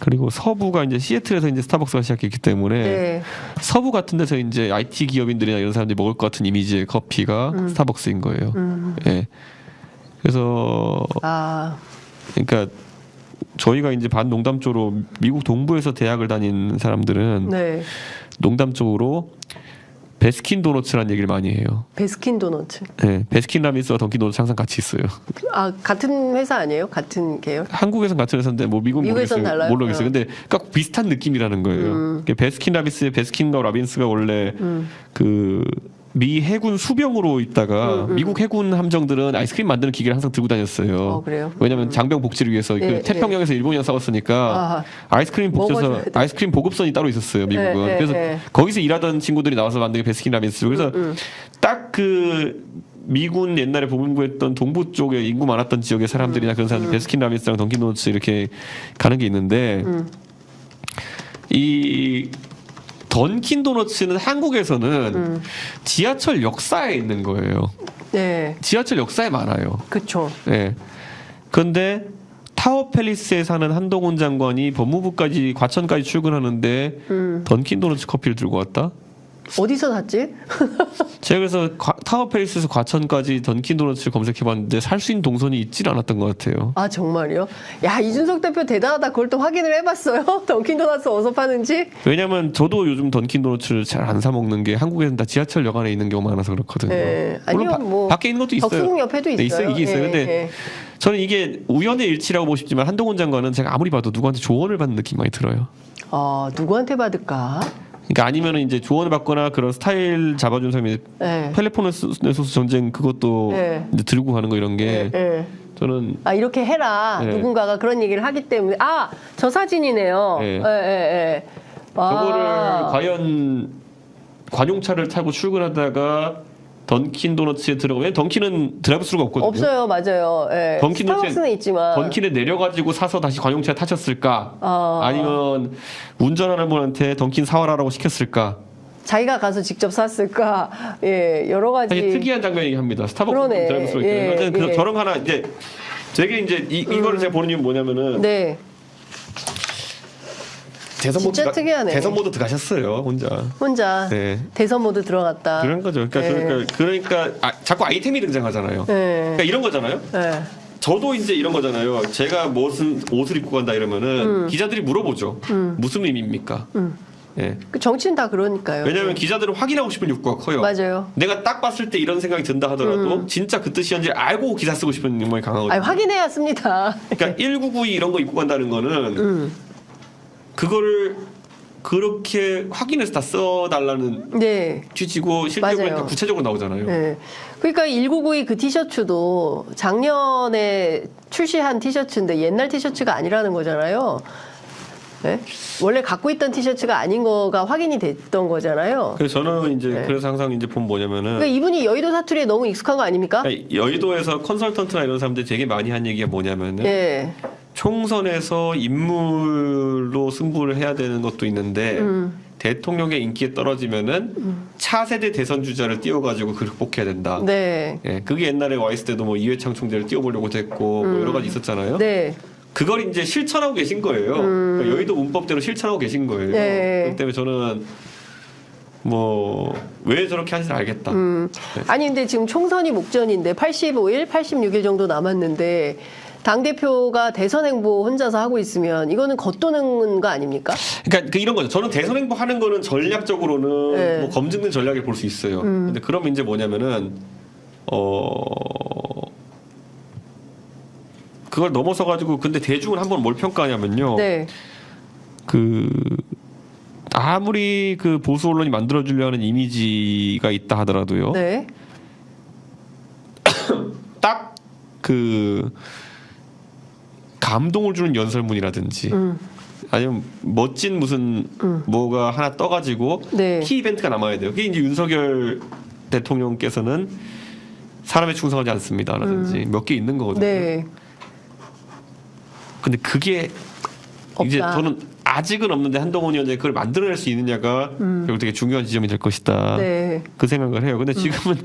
Speaker 2: 그리고 서부가 이제 시애틀에서 이제 스타벅스가 시작했기 때문에 서부 같은 데서 이제 IT 기업인들이나 이런 사람들이 먹을 것 같은 이미지의 커피가 스타벅스인 거예요. 그래서 그러니까 저희가 이제 반농담적으로 미국 동부에서 대학을 다닌 사람들은 농담적으로 베스킨 도너츠라는 얘기를 많이 해요.
Speaker 1: 베스킨 도너츠.
Speaker 2: 네, 베스킨 라빈스와 던킨 도너츠 항상 같이 있어요.
Speaker 1: 같은 회사 아니에요? 같은 계열?
Speaker 2: 한국에선 같은 회사인데 뭐 미국에선 달라요. 모르겠어요. 근데 딱 비슷한 느낌이라는 거예요. 베스킨 라빈스의 베스킨과 라빈스가 원래 그 미 해군 수병으로 있다가 미국 해군 함정들은 아이스크림 만드는 기계를 항상 들고 다녔어요.
Speaker 1: 그래요?
Speaker 2: 왜냐하면 장병 복지를 위해서 그 태평양에서 일본이랑 싸웠으니까 아이스크림 보급선이 따로 있었어요. 미국은. 그래서 거기서 일하던 친구들이 나와서 만든 게 베스킨 라빈스. 그래서 딱 그 미군 옛날에 보문부했던 동부 쪽에 인구 많았던 지역의 사람들이나 그런 사람들 베스킨 라빈스랑 던킨 도너츠 이렇게 가는 게 있는데 이 던킨 도너츠는 한국에서는 지하철 역사에 있는 거예요. 지하철 역사에 많아요.
Speaker 1: 그렇죠.
Speaker 2: 그런데 타워 팰리스에 사는 한동훈 장관이 법무부까지 과천까지 출근하는데 던킨 도너츠 커피를 들고 왔다?
Speaker 1: 어디서 샀지?
Speaker 2: 제가 그래서 타워 팰리스에서 과천까지 던킨 도너츠를 검색해봤는데 살 수 있는 동선이 있질 않았던 것 같아요.
Speaker 1: 정말요? 야, 이준석 대표 대단하다. 그걸 또 확인을 해봤어요? 던킨 도너츠 어디서 파는지?
Speaker 2: 왜냐면 저도 요즘 던킨 도너츠를 잘 안 사 먹는 게 한국에는 다 지하철역 안에 있는 경우가 많아서 그렇거든요.
Speaker 1: 아니면 뭐
Speaker 2: 밖에 있는 것도 있어요.
Speaker 1: 덕수궁 옆에도 있어요.
Speaker 2: 이게 있어요. 근데 저는 이게 우연의 일치라고 보고 싶지만 한동훈 장관은 제가 아무리 봐도 누구한테 조언을 받는 느낌이 많이 들어요.
Speaker 1: 누구한테 받을까?
Speaker 2: 그러니까 아니면은 이제 조언을 받거나 그런 스타일 잡아준 사람이 펠로폰네소스 전쟁 그것도 이제 들고 가는 거 이런 게 저는
Speaker 1: 이렇게 해라 누군가가 그런 얘기를 하기 때문에 저 사진이네요.
Speaker 2: 저거를 과연 관용차를 타고 출근하다가 던킨 도너츠에 들어가면 던킨은 드라이브 스루가 없거든요.
Speaker 1: 없어요, 맞아요. 예.
Speaker 2: 던킨
Speaker 1: 스타벅스는 있지만
Speaker 2: 던킨에 내려가지고 사서 다시 관용차에 타셨을까? 아니면 운전하는 분한테 던킨 사와라라고 시켰을까?
Speaker 1: 자기가 가서 직접 샀을까? 예, 여러 가지.
Speaker 2: 사실 특이한 장면이긴 합니다. 스타벅스
Speaker 1: 그러네.
Speaker 2: 드라이브 스루 있잖아요.
Speaker 1: 예.
Speaker 2: 저런 하나 이제 되게 이제 이거를 제가 보는 이유는 뭐냐면은
Speaker 1: 네. 진짜 특이하네.
Speaker 2: 대선 모드 들어가셨어요 혼자. 네.
Speaker 1: 대선 모드 들어갔다.
Speaker 2: 그런 거죠. 그러니까 자꾸 아이템이 등장하잖아요.
Speaker 1: 네.
Speaker 2: 그러니까 이런 거잖아요.
Speaker 1: 네.
Speaker 2: 저도 이제 이런 거잖아요. 제가 무슨 옷을 입고 간다 이러면은 기자들이 물어보죠. 무슨 의미입니까? 예.
Speaker 1: 그 정치는 다 그러니까요.
Speaker 2: 왜냐하면 기자들은 확인하고 싶은 욕구가 커요.
Speaker 1: 맞아요.
Speaker 2: 내가 딱 봤을 때 이런 생각이 든다 하더라도 진짜 그 뜻이었는지 알고 기사 쓰고 싶은 욕망이 강하거든요.
Speaker 1: 아니, 확인해야 씁니다.
Speaker 2: 그러니까 1992 이런 거 입고 간다는 거는 그거를 그렇게 확인해서 다 써달라는
Speaker 1: 네.
Speaker 2: 취지고 실제로
Speaker 1: 맞아요.
Speaker 2: 구체적으로 나오잖아요.
Speaker 1: 네. 그러니까 1992 그 티셔츠도 작년에 출시한 티셔츠인데 옛날 티셔츠가 아니라는 거잖아요. 네? 원래 갖고 있던 티셔츠가 아닌 거가 확인이 됐던 거잖아요.
Speaker 2: 그래서 저는 이제 그래서 항상 이제 보면 뭐냐면은
Speaker 1: 그러니까 이분이 여의도 사투리에 너무 익숙한 거 아닙니까?
Speaker 2: 그러니까 여의도에서 컨설턴트나 이런 사람들이 되게 많이 한 얘기가 뭐냐면은
Speaker 1: 네.
Speaker 2: 총선에서 인물로 승부를 해야 되는 것도 있는데 대통령의 인기에 떨어지면은 차세대 대선 주자를 띄워가지고 극복해야 된다.
Speaker 1: 네.
Speaker 2: 예, 그게 옛날에 와 있을 때도 뭐 이회창 총재를 띄워보려고 했고 뭐 여러 가지 있었잖아요.
Speaker 1: 네.
Speaker 2: 그걸 이제 실천하고 계신 거예요. 그러니까 여의도 문법대로 실천하고 계신 거예요.
Speaker 1: 네.
Speaker 2: 그렇기 때문에 저는 뭐 왜 저렇게 하는지 알겠다. 네.
Speaker 1: 아니 근데 지금 총선이 목전인데 85일, 86일 정도 남았는데 당대표가 대선 행보 혼자서 하고 있으면 이거는 겉도는 거 아닙니까?
Speaker 2: 그러니까 이런 거죠. 저는 대선 행보 하는 거는 전략적으로는
Speaker 1: 네.
Speaker 2: 뭐 검증된 전략을 볼 수 있어요. 근데 그러면 이제 뭐냐면은 그걸 넘어서 가지고 근데 대중을 한번 뭘 평가하냐면요.
Speaker 1: 네.
Speaker 2: 그 아무리 그 보수 언론이 만들어 주려는 이미지가 있다 하더라도요.
Speaker 1: 네.
Speaker 2: 딱 그 감동을 주는 연설문이라든지 아니면 멋진 무슨 뭐가 하나 떠가지고
Speaker 1: 네.
Speaker 2: 키 이벤트가 남아야 돼요. 그게 이제 윤석열 대통령께서는 사람에 충성하지 않습니다라든지 몇 개 있는 거거든요.
Speaker 1: 네.
Speaker 2: 근데 그게 이제
Speaker 1: 없다.
Speaker 2: 저는 아직은 없는데 한동훈 위원장이 그걸 만들어낼 수 있느냐가 결국 되게 중요한 지점이 될 것이다.
Speaker 1: 네.
Speaker 2: 그 생각을 해요. 근데 지금은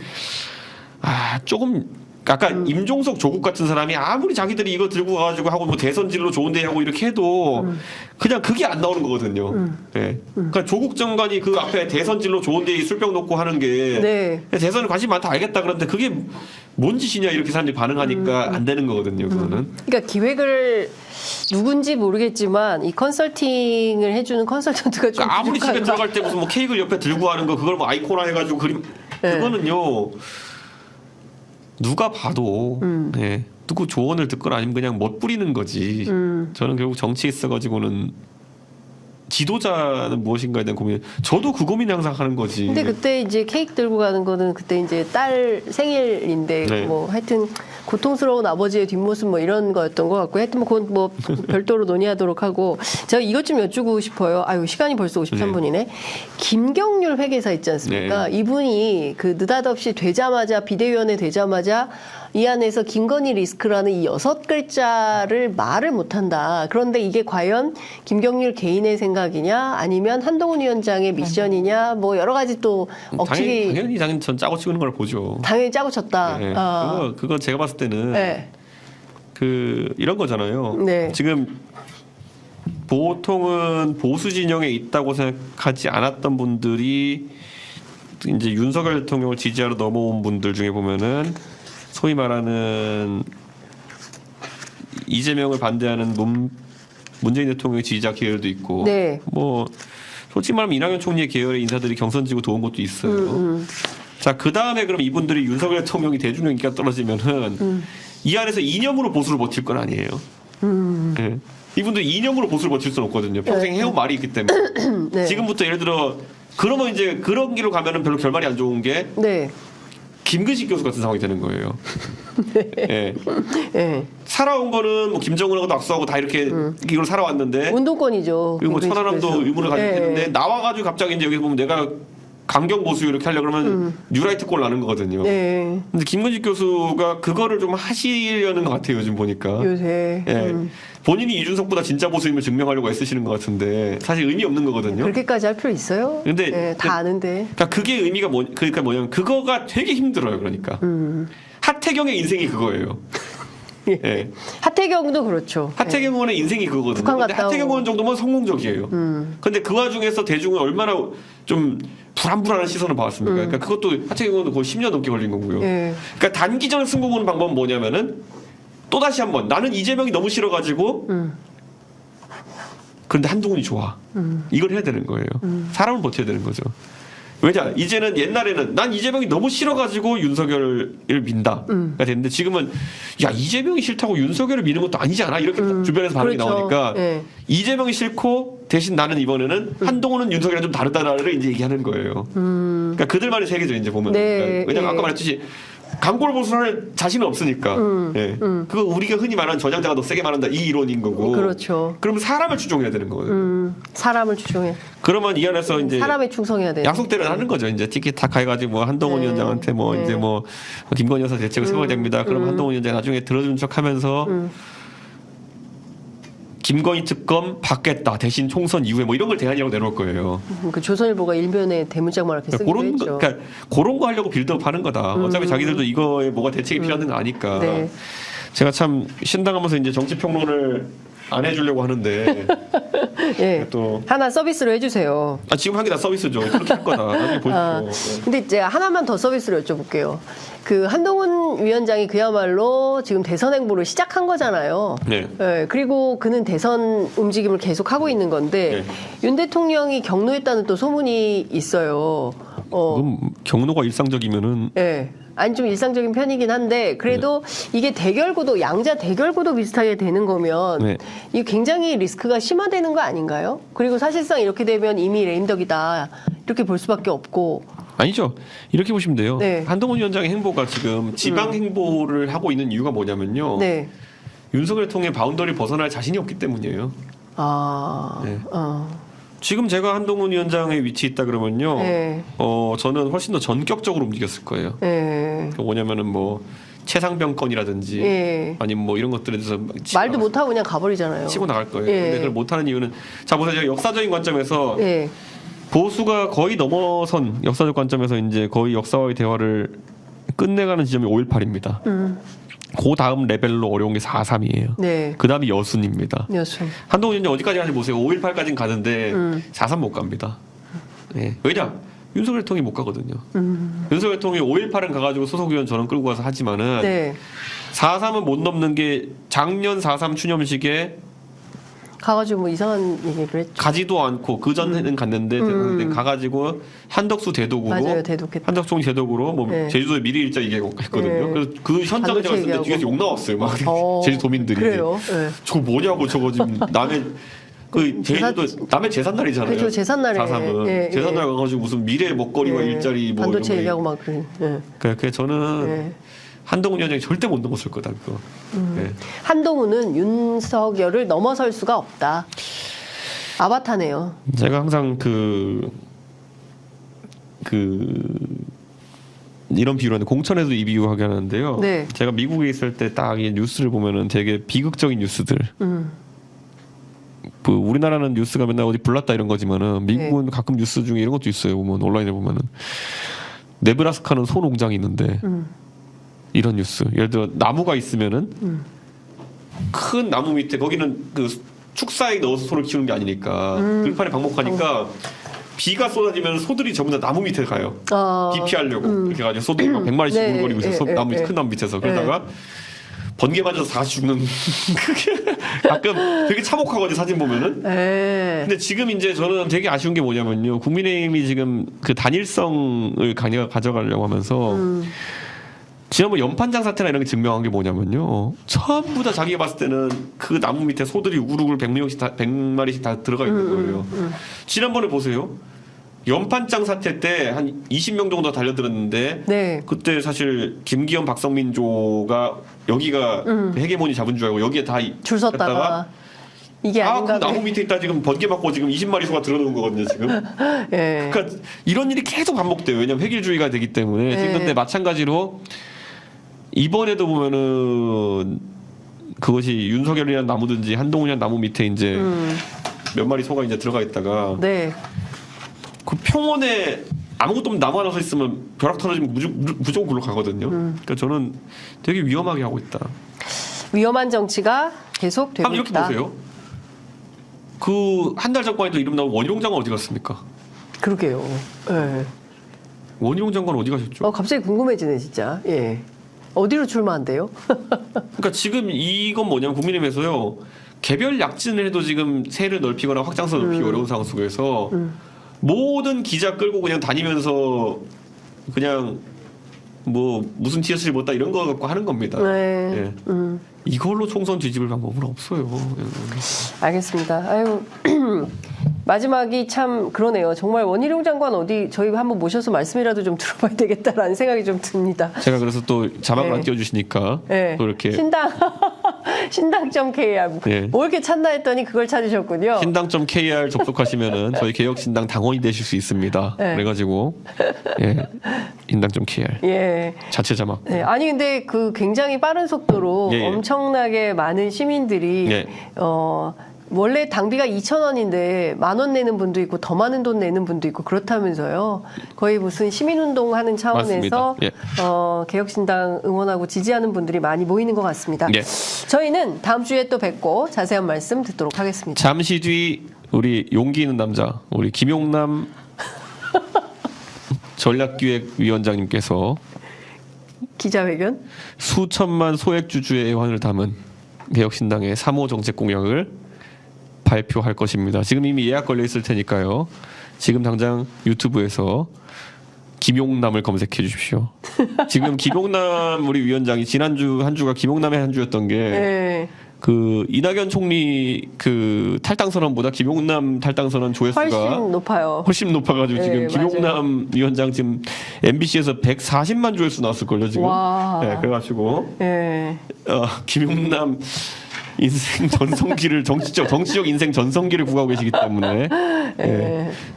Speaker 2: 조금 아까 임종석 조국 같은 사람이 아무리 자기들이 이거 들고 가가지고 하고 뭐 대선진로 좋은데 하고 이렇게 해도 그냥 그게 안 나오는 거거든요. 네. 그러니까 조국 장관이 그 앞에 대선진로 좋은데 술병 놓고 하는 게
Speaker 1: 네.
Speaker 2: 대선에 관심 많다 알겠다 그런데 그게 뭔 짓이냐 이렇게 사람들이 반응하니까 안 되는 거거든요. 그거는.
Speaker 1: 그러니까 기획을 누군지 모르겠지만 이 컨설팅을 해주는 컨설턴트가 좀
Speaker 2: 그러니까 아무리 집에
Speaker 1: 부족하다.
Speaker 2: 들어갈 때 무슨 뭐 케이크를 옆에 들고 하는 거 그걸 뭐 아이콘화 해가지고 그림
Speaker 1: 네.
Speaker 2: 그거는요 누가 봐도 네, 누구 조언을 듣거나 아니면 그냥 멋부리는 거지. 저는 결국 정치에 있어가지고는 지도자는 무엇인가에 대한 고민. 저도 그 고민을 항상 하는 거지.
Speaker 1: 근데 그때 이제 케이크 들고 가는 거는 그때 이제 딸 생일인데
Speaker 2: 네.
Speaker 1: 뭐 하여튼 고통스러운 아버지의 뒷모습 뭐 이런 거였던 것 같고 하여튼 그건 뭐 별도로 논의하도록 하고 제가 이것 좀 여쭈고 싶어요. 아유 시간이 벌써 53분이네. 김경률 회계사 있지 않습니까?
Speaker 2: 네.
Speaker 1: 이분이 그 느닷없이 되자마자 비대위원회 되자마자 이 안에서 김건희 리스크라는 이 6글자를 말을 못한다. 그런데 이게 과연 김경률 개인의 생각이냐 아니면 한동훈 위원장의 미션이냐 뭐 여러 가지 또 억측이
Speaker 2: 당연히 전 짜고 치는 걸 보죠.
Speaker 1: 당연히 짜고 쳤다.
Speaker 2: 네.
Speaker 1: 아.
Speaker 2: 그거 제가 봤을 때는
Speaker 1: 네.
Speaker 2: 그 이런 거잖아요.
Speaker 1: 네.
Speaker 2: 지금 보통은 보수 진영에 있다고 생각하지 않았던 분들이 이제 윤석열 대통령을 지지하러 넘어온 분들 중에 보면은 소위 말하는 이재명을 반대하는 문재인 대통령의 지지자 계열도 있고,
Speaker 1: 네.
Speaker 2: 뭐 솔직히 말하면 이낙연 총리의 계열의 인사들이 경선 지고 도운 것도 있어요. 자, 그 다음에 그럼 이분들이 윤석열 대통령이 대중적 인기가 떨어지면은 이 안에서 이념으로 보수를 버틸 건 아니에요. 네. 이분들 이념으로 보수를 버틸 수는 없거든요. 평생 해온 말이 있기 때문에.
Speaker 1: 네.
Speaker 2: 지금부터 예를 들어 그러면 이제 그런 길로 가면은 별로 결말이 안 좋은 게
Speaker 1: 네.
Speaker 2: 김근식 교수 같은 상황이 되는 거예요. 네.
Speaker 1: 네.
Speaker 2: 살아온 거는 뭐 김정은하고도 악수하고 다 이렇게 이걸 살아왔는데
Speaker 1: 운동권이죠.
Speaker 2: 그리고 뭐
Speaker 1: 김근식
Speaker 2: 천안함도
Speaker 1: 교수.
Speaker 2: 의무를 가지고
Speaker 1: 네.
Speaker 2: 있는데 나와가지고 갑자기 이제 여기 보면 내가 강경 보수 이렇게 하려고 그러면 뉴라이트 꼴 나는 거거든요.
Speaker 1: 네.
Speaker 2: 근데 김건식 교수가 그거를 좀 하시려는 것 같아요, 요즘 보니까.
Speaker 1: 요새.
Speaker 2: 예. 본인이 이준석보다 진짜 보수임을 증명하려고 애쓰시는 것 같은데 사실 의미 없는 거거든요.
Speaker 1: 그렇게까지 할 필요 있어요?
Speaker 2: 근데
Speaker 1: 네, 다 아는데.
Speaker 2: 그러니까 그게 의미가 그러니까 뭐냐면 그거가 되게 힘들어요. 그러니까 하태경의 인생이 그거예요. 예.
Speaker 1: 하태경도 그렇죠.
Speaker 2: 하태경 의원의 인생이 그거거든요.
Speaker 1: 북한
Speaker 2: 근데
Speaker 1: 갔다
Speaker 2: 하태경
Speaker 1: 오고.
Speaker 2: 의원 정도면 성공적이에요. 근데 그 와중에서 대중은 얼마나 좀 불안불안한 시선을 받았습니까? 그러니까 그것도 하태경 의원도 거의 10년 넘게 걸린 거고요.
Speaker 1: 예.
Speaker 2: 그러니까 단기전 승부 보는 방법은 뭐냐면은 또 다시 한번 나는 이재명이 너무 싫어가지고 그런데 한동훈이 좋아. 이걸 해야 되는 거예요. 사람을 버텨야 되는 거죠. 왜냐 이제는 옛날에는 난 이재명이 너무 싫어가지고 윤석열을 민다 가 됐는데 지금은 야 이재명이 싫다고 윤석열을 미는 것도 아니지 않아 이렇게 주변에서 반응이
Speaker 1: 그렇죠.
Speaker 2: 나오니까
Speaker 1: 네.
Speaker 2: 이재명이 싫고 대신 나는 이번에는 한동훈은 윤석열이랑 좀 다르다를 이제 얘기하는 거예요. 그러니까 그들만의 세계죠 이제 보면.
Speaker 1: 네.
Speaker 2: 그러니까 왜냐면
Speaker 1: 네.
Speaker 2: 아까 말했듯이 강골 보수를 할 자신은 없으니까. 예. 그거 우리가 흔히 말하는 전향자가 더 세게 말한다 이 이론인 거고.
Speaker 1: 그렇죠.
Speaker 2: 그러면 사람을 추종해야 되는 거거든요.
Speaker 1: 사람을 추종해.
Speaker 2: 그러면 이 안에서 이제
Speaker 1: 사람에 충성해야 돼.
Speaker 2: 약속대로 하는 거죠. 이제 티키타카 해가지고 뭐 한동훈
Speaker 1: 네.
Speaker 2: 위원장한테 뭐
Speaker 1: 네.
Speaker 2: 이제 뭐 김건희 여사 대책을 세워야 됩니다. 그럼 한동훈 위원장 나중에 들어준 척하면서 김건희 특검 받겠다 대신 총선 이후에 뭐 이런 걸 대안이라고 내놓을 거예요.
Speaker 1: 그 조선일보가 일면에 대문짝만 이렇게 쓰기도
Speaker 2: 그런 거,
Speaker 1: 했죠.
Speaker 2: 그러니까 그런 거 하려고 빌드업하는 거다. 어차피 자기들도 이거에 뭐가 대책이 필요한 건 아니까.
Speaker 1: 네.
Speaker 2: 제가 참 신당하면서 이제 정치 평론을 안 해주려고 하는데
Speaker 1: 예.
Speaker 2: 또
Speaker 1: 하나 서비스로 해주세요.
Speaker 2: 지금 한 게 다 서비스죠. 그렇게 할 거다. 나중에 보십시오.
Speaker 1: 근데 이제 하나만 더 서비스로 여쭤볼게요. 그 한동훈 위원장이 그야말로 지금 대선 행보를 시작한 거잖아요.
Speaker 2: 네.
Speaker 1: 예, 그리고 그는 대선 움직임을 계속 하고 있는 건데 윤 대통령이 격노했다는 또 소문이 있어요.
Speaker 2: 그럼 경로가 일상적이면은
Speaker 1: 예. 아니 좀 일상적인 편이긴 한데 그래도 이게 대결 구도 양자 대결 구도 비슷하게 되는 거면
Speaker 2: 네.
Speaker 1: 이게 굉장히 리스크가 심화되는 거 아닌가요? 그리고 사실상 이렇게 되면 이미 레임덕이다 이렇게 볼 수밖에 없고
Speaker 2: 아니죠. 이렇게 보시면 돼요.
Speaker 1: 네.
Speaker 2: 한동훈 위원장의 행보가 지금 지방 행보를 하고 있는 이유가 뭐냐면요.
Speaker 1: 네.
Speaker 2: 윤석열 통해 바운더리 벗어날 자신이 없기 때문이에요.
Speaker 1: 아.
Speaker 2: 네. 지금 제가 한동훈 위원장의 위치에 있다 그러면요.
Speaker 1: 네.
Speaker 2: 저는 훨씬 더 전격적으로 움직였을 거예요.
Speaker 1: 예.
Speaker 2: 그 뭐냐면은 뭐 최상병 건이라든지
Speaker 1: 예.
Speaker 2: 아니면 뭐 이런 것들에 대해서
Speaker 1: 말도 못하고 그냥 가버리잖아요.
Speaker 2: 치고 나갈 거예요.
Speaker 1: 예.
Speaker 2: 근데 그걸 못하는 이유는 자 보세요. 제가 역사적인 관점에서
Speaker 1: 예.
Speaker 2: 보수가 거의 넘어선 역사적 관점에서 이제 거의 역사와의 대화를 끝내가는 지점이 5.18입니다. 그 다음 레벨로 어려운 게 4.3이에요.
Speaker 1: 네.
Speaker 2: 그 다음이 여순입니다.
Speaker 1: 여순.
Speaker 2: 한동훈 위원장 어디까지 가는지 보세요. 5.18까지는 가는데 4.3 못 갑니다. 네. 왜냐? 윤석열 통이 못 가거든요. 윤석열 통이 5.18은 가가지고 소속 의원 전원 끌고 가서 하지만은
Speaker 1: 네.
Speaker 2: 4.3은 못 넘는 게 작년 4.3 추념식에
Speaker 1: 가가지고 뭐 이상한 얘기를 했죠.
Speaker 2: 가지도 않고 그 전에는 갔는데 가가지고 한덕수 대독으로
Speaker 1: 맞아요, 대독했다.
Speaker 2: 한덕수 총리 대독으로 뭐
Speaker 1: 네.
Speaker 2: 제주도의 미래 일자 얘기했거든요.
Speaker 1: 네.
Speaker 2: 그래서 그 현장에 제가
Speaker 1: 반도체
Speaker 2: 있었는데 뒤에서
Speaker 1: 얘기하고.
Speaker 2: 욕 나왔어요. 막 제주도민들이
Speaker 1: 그래요. 네.
Speaker 2: 저거 뭐냐고 저거 지금 남의 그 제주도 남의 제삿날이잖아요.
Speaker 1: 그렇죠, 제삿날에.
Speaker 2: 4.3은
Speaker 1: 예,
Speaker 2: 제삿날 가가지고 무슨 미래 먹거리와
Speaker 1: 예.
Speaker 2: 일자리 뭐
Speaker 1: 반도체
Speaker 2: 이런 거
Speaker 1: 얘기하고 막 그래. 예.
Speaker 2: 그래서 저는
Speaker 1: 예.
Speaker 2: 한동훈 위원장이 절대 못 넘었을 거다 그거. 네.
Speaker 1: 한동훈은 윤석열을 넘어설 수가 없다. 아바타네요.
Speaker 2: 제가 항상 이런 비유를 하는데 공천에도 이 비유하게 하는데요.
Speaker 1: 네.
Speaker 2: 제가 미국에 있을 때 딱 이 뉴스를 보면은 되게 비극적인 뉴스들. 그 우리나라는 뉴스가 맨날 어디 불났다 이런 거지만은 미국은
Speaker 1: 네.
Speaker 2: 가끔 뉴스 중에 이런 것도 있어요. 보면 온라인에 보면은 네브라스카는 소 농장이 있는데 이런 뉴스. 예를 들어 나무가 있으면은 큰 나무 밑에 거기는 그 축사에 넣어서 소를 키우는 게 아니니까 들판에 방목하니까 비가 쏟아지면 소들이 전부 다 나무 밑에 가요. 비 피하려고 이렇게 가지고 소들이 막 100마리씩
Speaker 1: 네,
Speaker 2: 우르거리고 있어요. 나무 큰 나무 밑에서 그러다가 번개 맞아서 다 죽는 그게 가끔 되게 참혹하거든요 사진 보면은.
Speaker 1: 예.
Speaker 2: 근데 지금 이제 저는 되게 아쉬운 게 뭐냐면요 국민의힘이 지금 그 단일성을 가져가려고 하면서. 지난번 연판장 사태나 이런 게 증명한 게 뭐냐면요. 전부 다 자기가 봤을 때는 그 나무 밑에 소들이 우르르 100마리씩 다 들어가 있는 거예요. 지난번에 보세요. 연판장 사태 때 한 20명 정도 달려들었는데
Speaker 1: 네.
Speaker 2: 그때 사실 김기현 박성민 조가 여기가 헤게모니 잡은 줄 알고 여기에 다
Speaker 1: 줄 섰다가 이게 아닌가.
Speaker 2: 그 나무 밑에 있다 지금 번개 맞고 지금 20마리 소가 들어놓은 거거든요 지금.
Speaker 1: 예.
Speaker 2: 그러니까 이런 일이 계속 반복돼요. 왜냐하면 획일주의가 되기 때문에. 지금 근데 마찬가지로 이번에도 보면은 그것이 윤석열이라는 나무든지 한동훈이라는 나무 밑에 이제 몇 마리 소가 이제 들어가 있다가
Speaker 1: 네.
Speaker 2: 그 평원에 아무것도 없는 나무 하나 서 있으면 벼락 터지면 무조건 굴러 가거든요. 그러니까 저는 되게 위험하게 하고 있다.
Speaker 1: 위험한 정치가 계속 되고
Speaker 2: 이렇게
Speaker 1: 있다.
Speaker 2: 보세요. 그 한 달 전까지도 이름 나온 원희룡 장관 어디 갔습니까?
Speaker 1: 그러게요. 예.
Speaker 2: 원희룡 장관 어디 가셨죠?
Speaker 1: 갑자기 궁금해지네 진짜. 예. 어디로 출마한대요?
Speaker 2: 그러니까 지금 이건 뭐냐면 국민의힘에서요. 개별 약진을 해도 지금 세를 넓히거나 확장성 넓히기 어려운 상황 속에서 모든 기자 끌고 그냥 다니면서 그냥 뭐 무슨 티셔츠를 입었다 이런 거 갖고 하는 겁니다.
Speaker 1: 네.
Speaker 2: 예. 이걸로 총선 뒤집을 방법은 없어요.
Speaker 1: 알겠습니다. 아유 마지막이 참 그러네요. 정말 원희룡 장관 어디 저희 한번 모셔서 말씀이라도 좀 들어봐야 되겠다라는 생각이 좀 듭니다.
Speaker 2: 제가 그래서 또 자막을
Speaker 1: 네.
Speaker 2: 안 띄워주시니까
Speaker 1: 네.
Speaker 2: 또 이렇게
Speaker 1: 신당.kr
Speaker 2: 네.
Speaker 1: 뭐 이렇게 찾나 했더니 그걸 찾으셨군요.
Speaker 2: 신당.kr 접속하시면은 저희 개혁신당 당원이 되실 수 있습니다.
Speaker 1: 네.
Speaker 2: 그래가지고 예, 신당.kr
Speaker 1: 예.
Speaker 2: 자체 자막.
Speaker 1: 네. 아니 근데 그 굉장히 빠른 속도로
Speaker 2: 예.
Speaker 1: 엄청나게 많은 시민들이
Speaker 2: 예.
Speaker 1: 원래 당비가 2,000원인데 10,000원 내는 분도 있고 더 많은 돈 내는 분도 있고 그렇다면서요. 거의 무슨 시민운동 하는 차원에서
Speaker 2: 맞습니다. 예.
Speaker 1: 개혁신당 응원하고 지지하는 분들이 많이 모이는 것 같습니다.
Speaker 2: 예.
Speaker 1: 저희는 다음 주에 또 뵙고 자세한 말씀 듣도록 하겠습니다.
Speaker 2: 잠시 뒤 우리 용기 있는 남자 우리 김용남 전략기획위원장님께서
Speaker 1: 기자회견?
Speaker 2: 수천만 소액주주의 애환을 담은 개혁신당의 3호 정책 공약을 발표할 것입니다. 지금 이미 예약 걸려 있을 테니까요. 지금 당장 유튜브에서 김용남을 검색해 주십시오. 지금 김용남 우리 위원장이 지난주 한 주가 김용남의 한 주였던 게 그 이낙연 총리 그 탈당 선언보다 김용남 탈당 선언 조회수가 훨씬 높아가지고 지금 김용남 맞아요. 위원장 지금 MBC에서 140만 조회수 나왔을걸요 지금. 네, 그래가지고 김용남 인생 전성기를 정치적 인생 전성기를 구가하고 계시기 때문에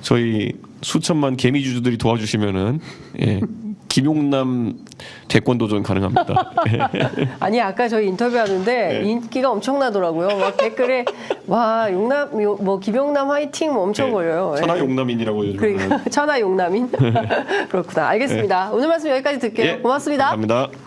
Speaker 2: 저희 수천만 개미주주들이 도와주시면은 김용남 대권 도전 가능합니다.
Speaker 1: 아니 아까 저희 인터뷰하는데 인기가 엄청나더라고요. 막 댓글에 와 용남 뭐 김용남 화이팅 뭐 엄청 걸려요.
Speaker 2: 천하 용남인이라고 요즘.
Speaker 1: 그러니까 천하 용남인. 그렇구나. 알겠습니다. 오늘 말씀 여기까지 듣게요. 고맙습니다.
Speaker 2: 감사합니다.